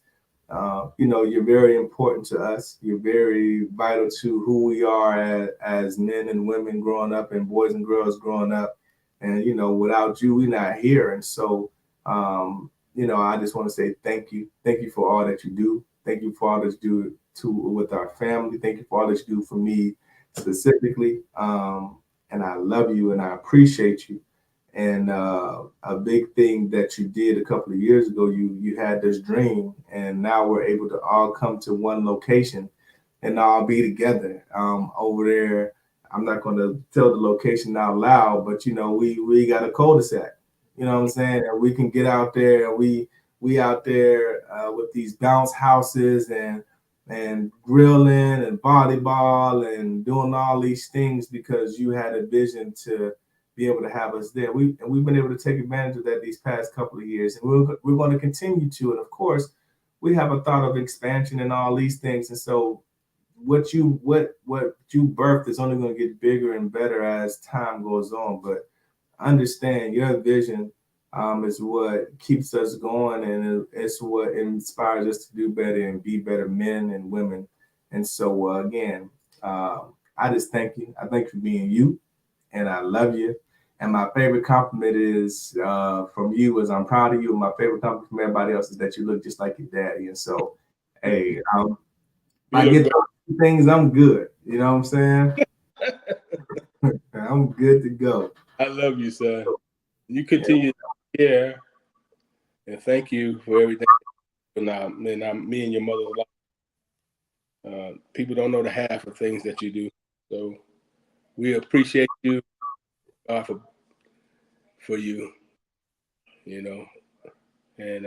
you're very important to us. You're very vital to who we are as men and women growing up, and boys and girls growing up. And without you, we're not here. And so, I just want to say thank you for all that you do. Thank you for all that you do with our family. Thank you for all that you do for me specifically. And I love you and I appreciate you. And a big thing that you did a couple of years ago, you had this dream, and now we're able to all come to one location and all be together over there. I'm not going to tell the location out loud, but we got a cul-de-sac. You know what I'm saying? And we can get out there, and we out there with these bounce houses and grilling and volleyball and doing all these things because you had a vision to be able to have us there. We've been able to take advantage of that these past couple of years, and we're going to continue to. And of course, we have a thought of expansion and all these things. And so, what you birthed is only going to get bigger and better as time goes on. But understand, your vision is what keeps us going, and it's what inspires us to do better and be better men and women. And so, again, I just thank you. I thank you for being you, and I love you. And my favorite compliment is from you is I'm proud of you. And my favorite compliment from everybody else is that you look just like your daddy. And so, hey, if I get those things, I'm good. You know what I'm saying? I'm good to go. I love you, son. You continue to care, and thank you for everything. Now, me and your mother's life. People don't know the half of things that you do, so we appreciate you for you, and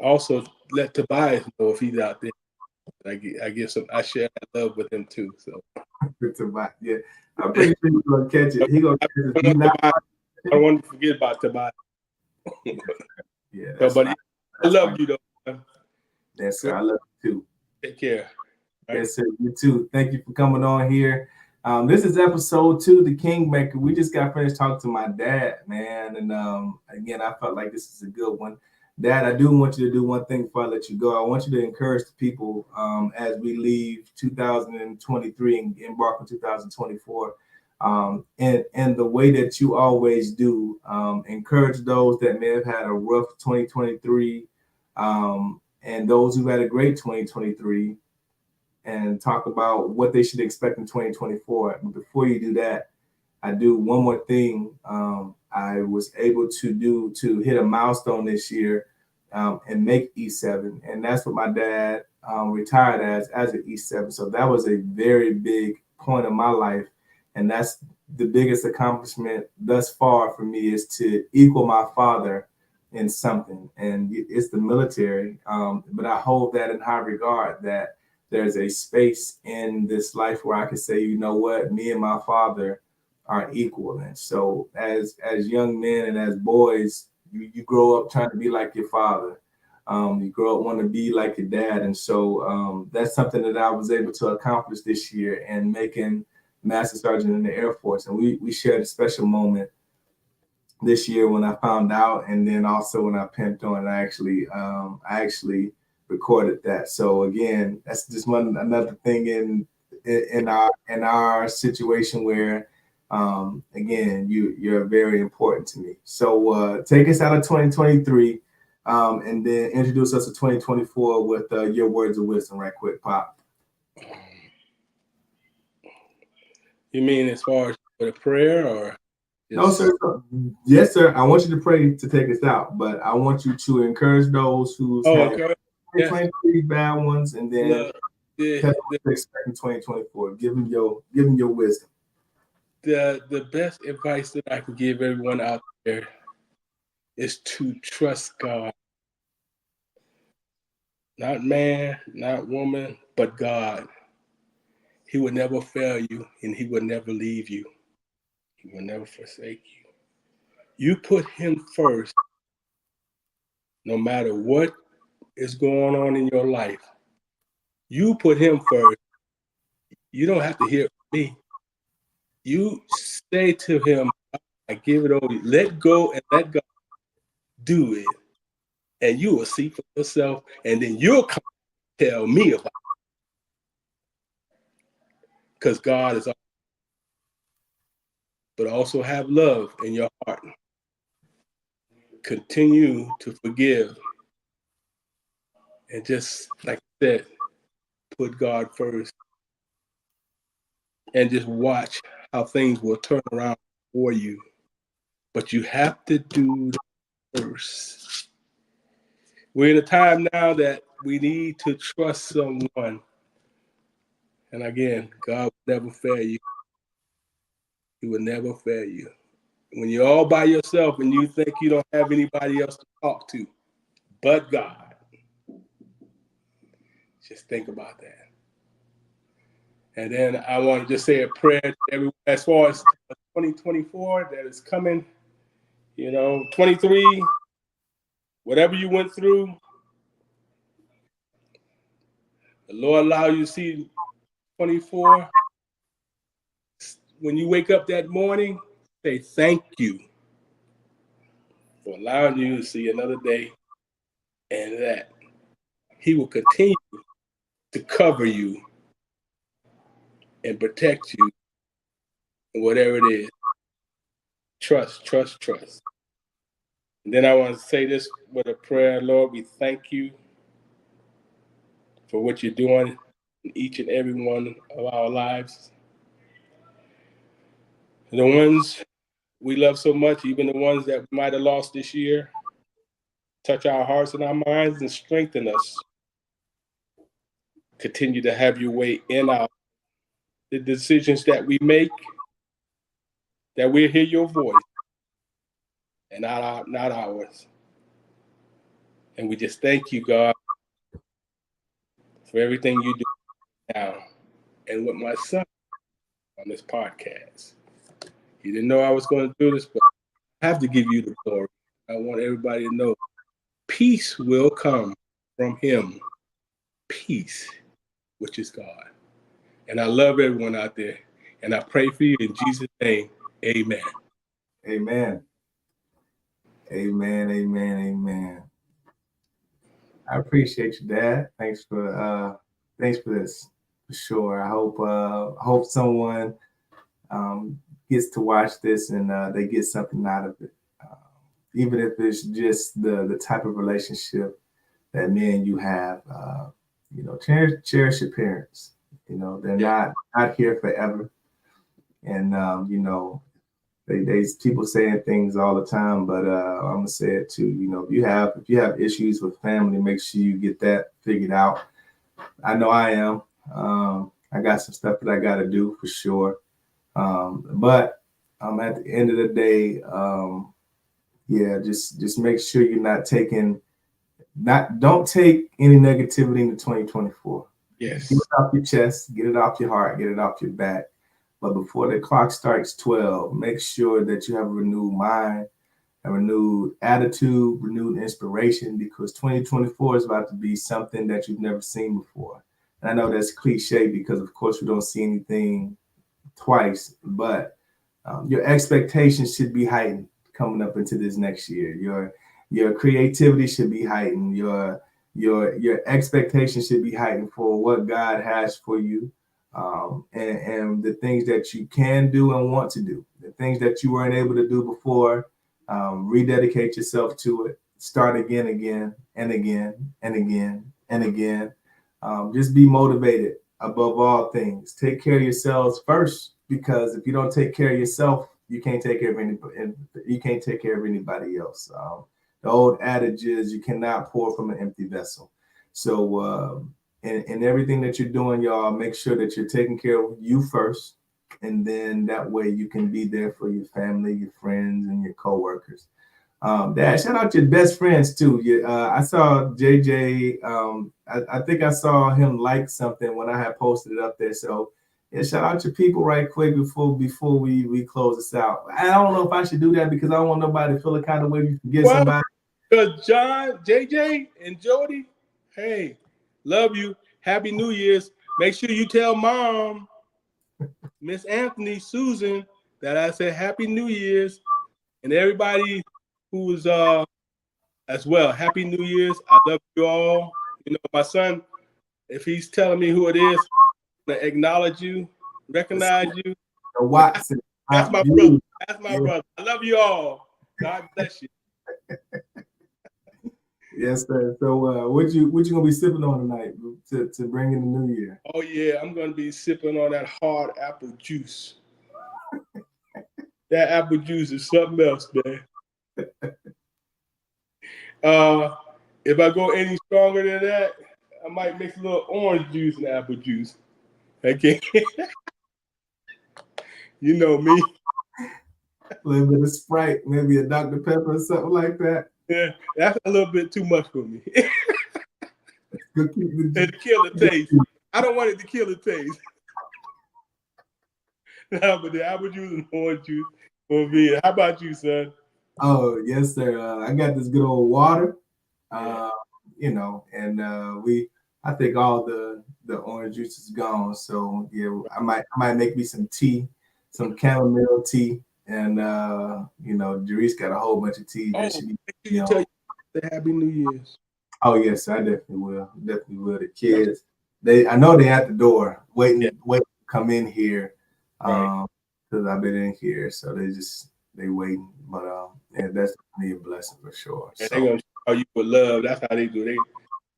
also let Tobias know if he's out there. I share that love with him too. So Yeah, I'm pretty sure he's gonna catch it. He gonna catch it. I don't want to forget about Tobias. Yeah, but I love you though. Yes, sir. I love you too. Take care. Right. Yes, sir. You too. Thank you for coming on here. This is episode 2, The Kingmaker. We just got finished talking to my dad, man. And again, I felt like this is a good one. Dad, I do want you to do one thing before I let you go. I want you to encourage the people as we leave 2023 and embark on 2024. And the way that you always do, encourage those that may have had a rough 2023 and those who had a great 2023, and talk about what they should expect in 2024. But before you do that, I do one more thing. I was able to hit a milestone this year and make E7, and that's what my dad retired as an E7. So that was a very big point in my life, and that's the biggest accomplishment thus far for me, is to equal my father in something, and it's the military. But I hold that in high regard, that there's a space in this life where I can say, you know what, me and my father are equal. And so as young men and as boys, you grow up trying to be like your father. You grow up wanting to be like your dad. And so that's something that I was able to accomplish this year, and making Master Sergeant in the Air Force. And we shared a special moment this year when I found out, and then also when I pimped on, I actually recorded that. So again, that's just another thing in our situation where again, you're very important to me. So take us out of 2023 and then introduce us to 2024 with your words of wisdom right quick, Pop. You mean as far as with a prayer, or? No, sir. Yes, sir. I want you to pray to take us out, but I want you to encourage those who's had 2023 bad ones, and then expect in 2024. Give them your wisdom. The best advice that I can give everyone out there is to trust God. Not man, not woman, but God. He would never fail you, and he would never leave you. He will never forsake you. You put him first, no matter what is going on in your life. You put him first. You don't have to hear from me. You say to him, I give it over. Let go and let God do it. And you will see for yourself. And then you'll come tell me about it. Because God is, but also have love in your heart. Continue to forgive. And just like I said, put God first. And just watch how things will turn around for you. But you have to do the first. We're in a time now that we need to trust someone. And again, God will never fail you. He will never fail you. When you're all by yourself and you think you don't have anybody else to talk to but God, just think about that. And then I want to just say a prayer to everyone as far as 2024 that is coming. 23, whatever you went through, the Lord allow you to see 24. When you wake up that morning, say thank you for allowing you to see another day, and that he will continue to cover you and protect you in whatever it is. Trust, trust, trust. And then I want to say this with a prayer. Lord, we thank you for what you're doing in each and every one of our lives. And the ones we love so much, even the ones that we might have lost this year, touch our hearts and our minds and strengthen us. Continue to have your way in the decisions that we make, that we'll hear your voice and not ours. And we just thank you, God, for everything you do now. And with my son on this podcast, he didn't know I was going to do this, but I have to give you the glory. I want everybody to know peace will come from him. Peace, which is God. And I love everyone out there. And I pray for you in Jesus' name. Amen. Amen. Amen. Amen. Amen. I appreciate you, Dad. Thanks for this, for sure. I hope someone gets to watch this and they get something out of it. Even if it's just the type of relationship that me and you have. Cherish your parents. They're not here forever. And they people saying things all the time, but I'm gonna say it too. If you have issues with family, make sure you get that figured out. I know I am. I got some stuff that I got to do for sure. But at the end of the day, just make sure you're don't take any negativity into 2024. Yes. Get it off your chest, get it off your heart, get it off your back. But before the clock strikes 12, make sure that you have a renewed mind, a renewed attitude, renewed inspiration, because 2024 is about to be something that you've never seen before. And I know that's cliche because, of course, we don't see anything twice, but your expectations should be heightened coming up into this next year. Your creativity should be heightened. Your expectations should be heightened for what God has for you, and the things that you can do and want to do, the things that you weren't able to do before. Rededicate yourself to it. Start again and again and again and again. Just be motivated above all things. Take care of yourselves first, because if you don't take care of yourself, you can't take care of anybody. You can't take care of anybody else. The old adage is you cannot pour from an empty vessel. So in everything that you're doing, y'all, make sure that you're taking care of you first, and then that way you can be there for your family, your friends, and your coworkers. Dad, shout out your best friends too. I saw JJ. I think I saw him like something when I had posted it up there. So yeah, shout out your people right quick before we close this out. I don't know if I should do that because I don't want nobody to feel the kind of way you forget Well, somebody. because John, JJ, and Jody, hey, love you. Happy New Year's. Make sure you tell Mom, Miss Anthony, Susan, that I said Happy New Year's, and everybody who's as well. Happy New Year's. I love you all. You know, my son, if he's telling me who it is, I'm gonna acknowledge you, recognize you. Watson. That's my brother. That's my brother. I love you all. God bless you. Yes, sir. So what you gonna be sipping on tonight to bring in the new year? Oh yeah, I'm gonna be sipping on that hard apple juice. That apple juice is something else, man. If I go any stronger than that, I might mix a little orange juice and apple juice. Okay. You know me. A little bit of Sprite, maybe a Dr. Pepper or something like that. Yeah, that's a little bit too much for me. Good keep To kill the taste. I don't want it to kill the taste. No, but the apple juice and orange juice for me. How about you, son? Oh, yes, sir. I got this good old water. Yeah. You know, and I think all the orange juice is gone. So yeah, I might make me some tea, some chamomile tea, and you know, Jerice got a whole bunch of tea that she. Make sure you tell you the Happy New Year's. Oh yes, I definitely will. Definitely will. The kids, I know they're at the door waiting to come in here. Because I've been in here, so they waiting. But yeah, that's me a blessing for sure. And So they're gonna show you with love. That's how they do. They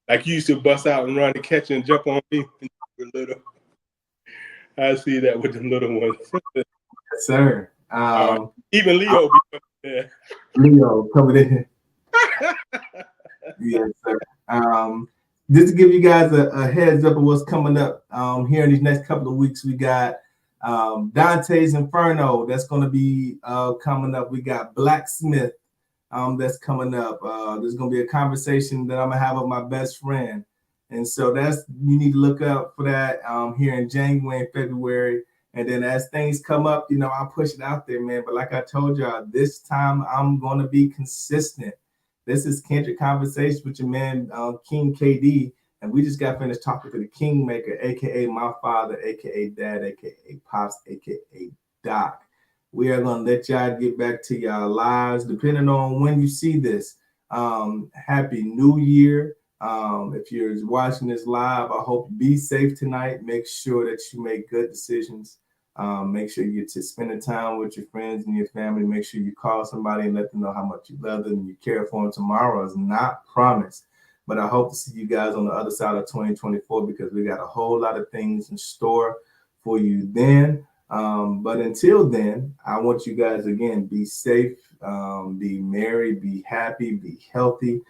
like you used to bust out and run and catch and jump on me when you were little. I see that with the little ones. yes, sir. Even Leo be there. Leo coming in. Yes, sir. Just to give you guys a heads up of what's coming up here in these next couple of weeks, we got Dante's Inferno that's going to be coming up. We got Blacksmith that's coming up. There's going to be a conversation that I'm going to have with my best friend. And so you need to look up for that here in January and February. And then as things come up, you know, I'll push it out there, man. But like I told y'all, this time I'm going to be consistent. This is Kindred Conversations with your man, King KD. And we just got finished talking to the Kingmaker, a.k.a. my father, a.k.a. Dad, a.k.a. Pops, a.k.a. Doc. We are going to let y'all get back to y'all lives, depending on when you see this. Happy New Year. If you're watching this live, I hope you be safe tonight. Make sure that you make good decisions. Make sure you get to spending time with your friends and your family. Make sure you call somebody and let them know how much you love them and you care for them. Tomorrow is not promised. But I hope to see you guys on the other side of 2024 because we got a whole lot of things in store for you then. But until then, I want you guys, again, be safe, be merry, be happy, be healthy.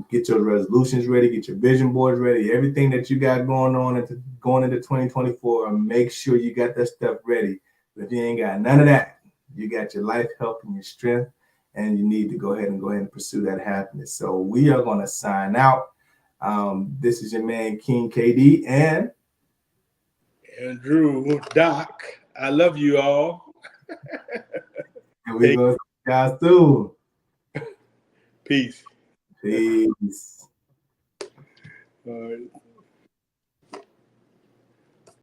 Get your resolutions ready, get your vision boards ready, everything that you got going into 2024, make sure you got that stuff ready. But if you ain't got none of that, you got your life, health, and your strength, and you need to go ahead and pursue that happiness. So we are going to sign out. This is your man, King KD, and Drew, Doc. I love you all. we're going to see you guys soon. Peace. Peace. All right.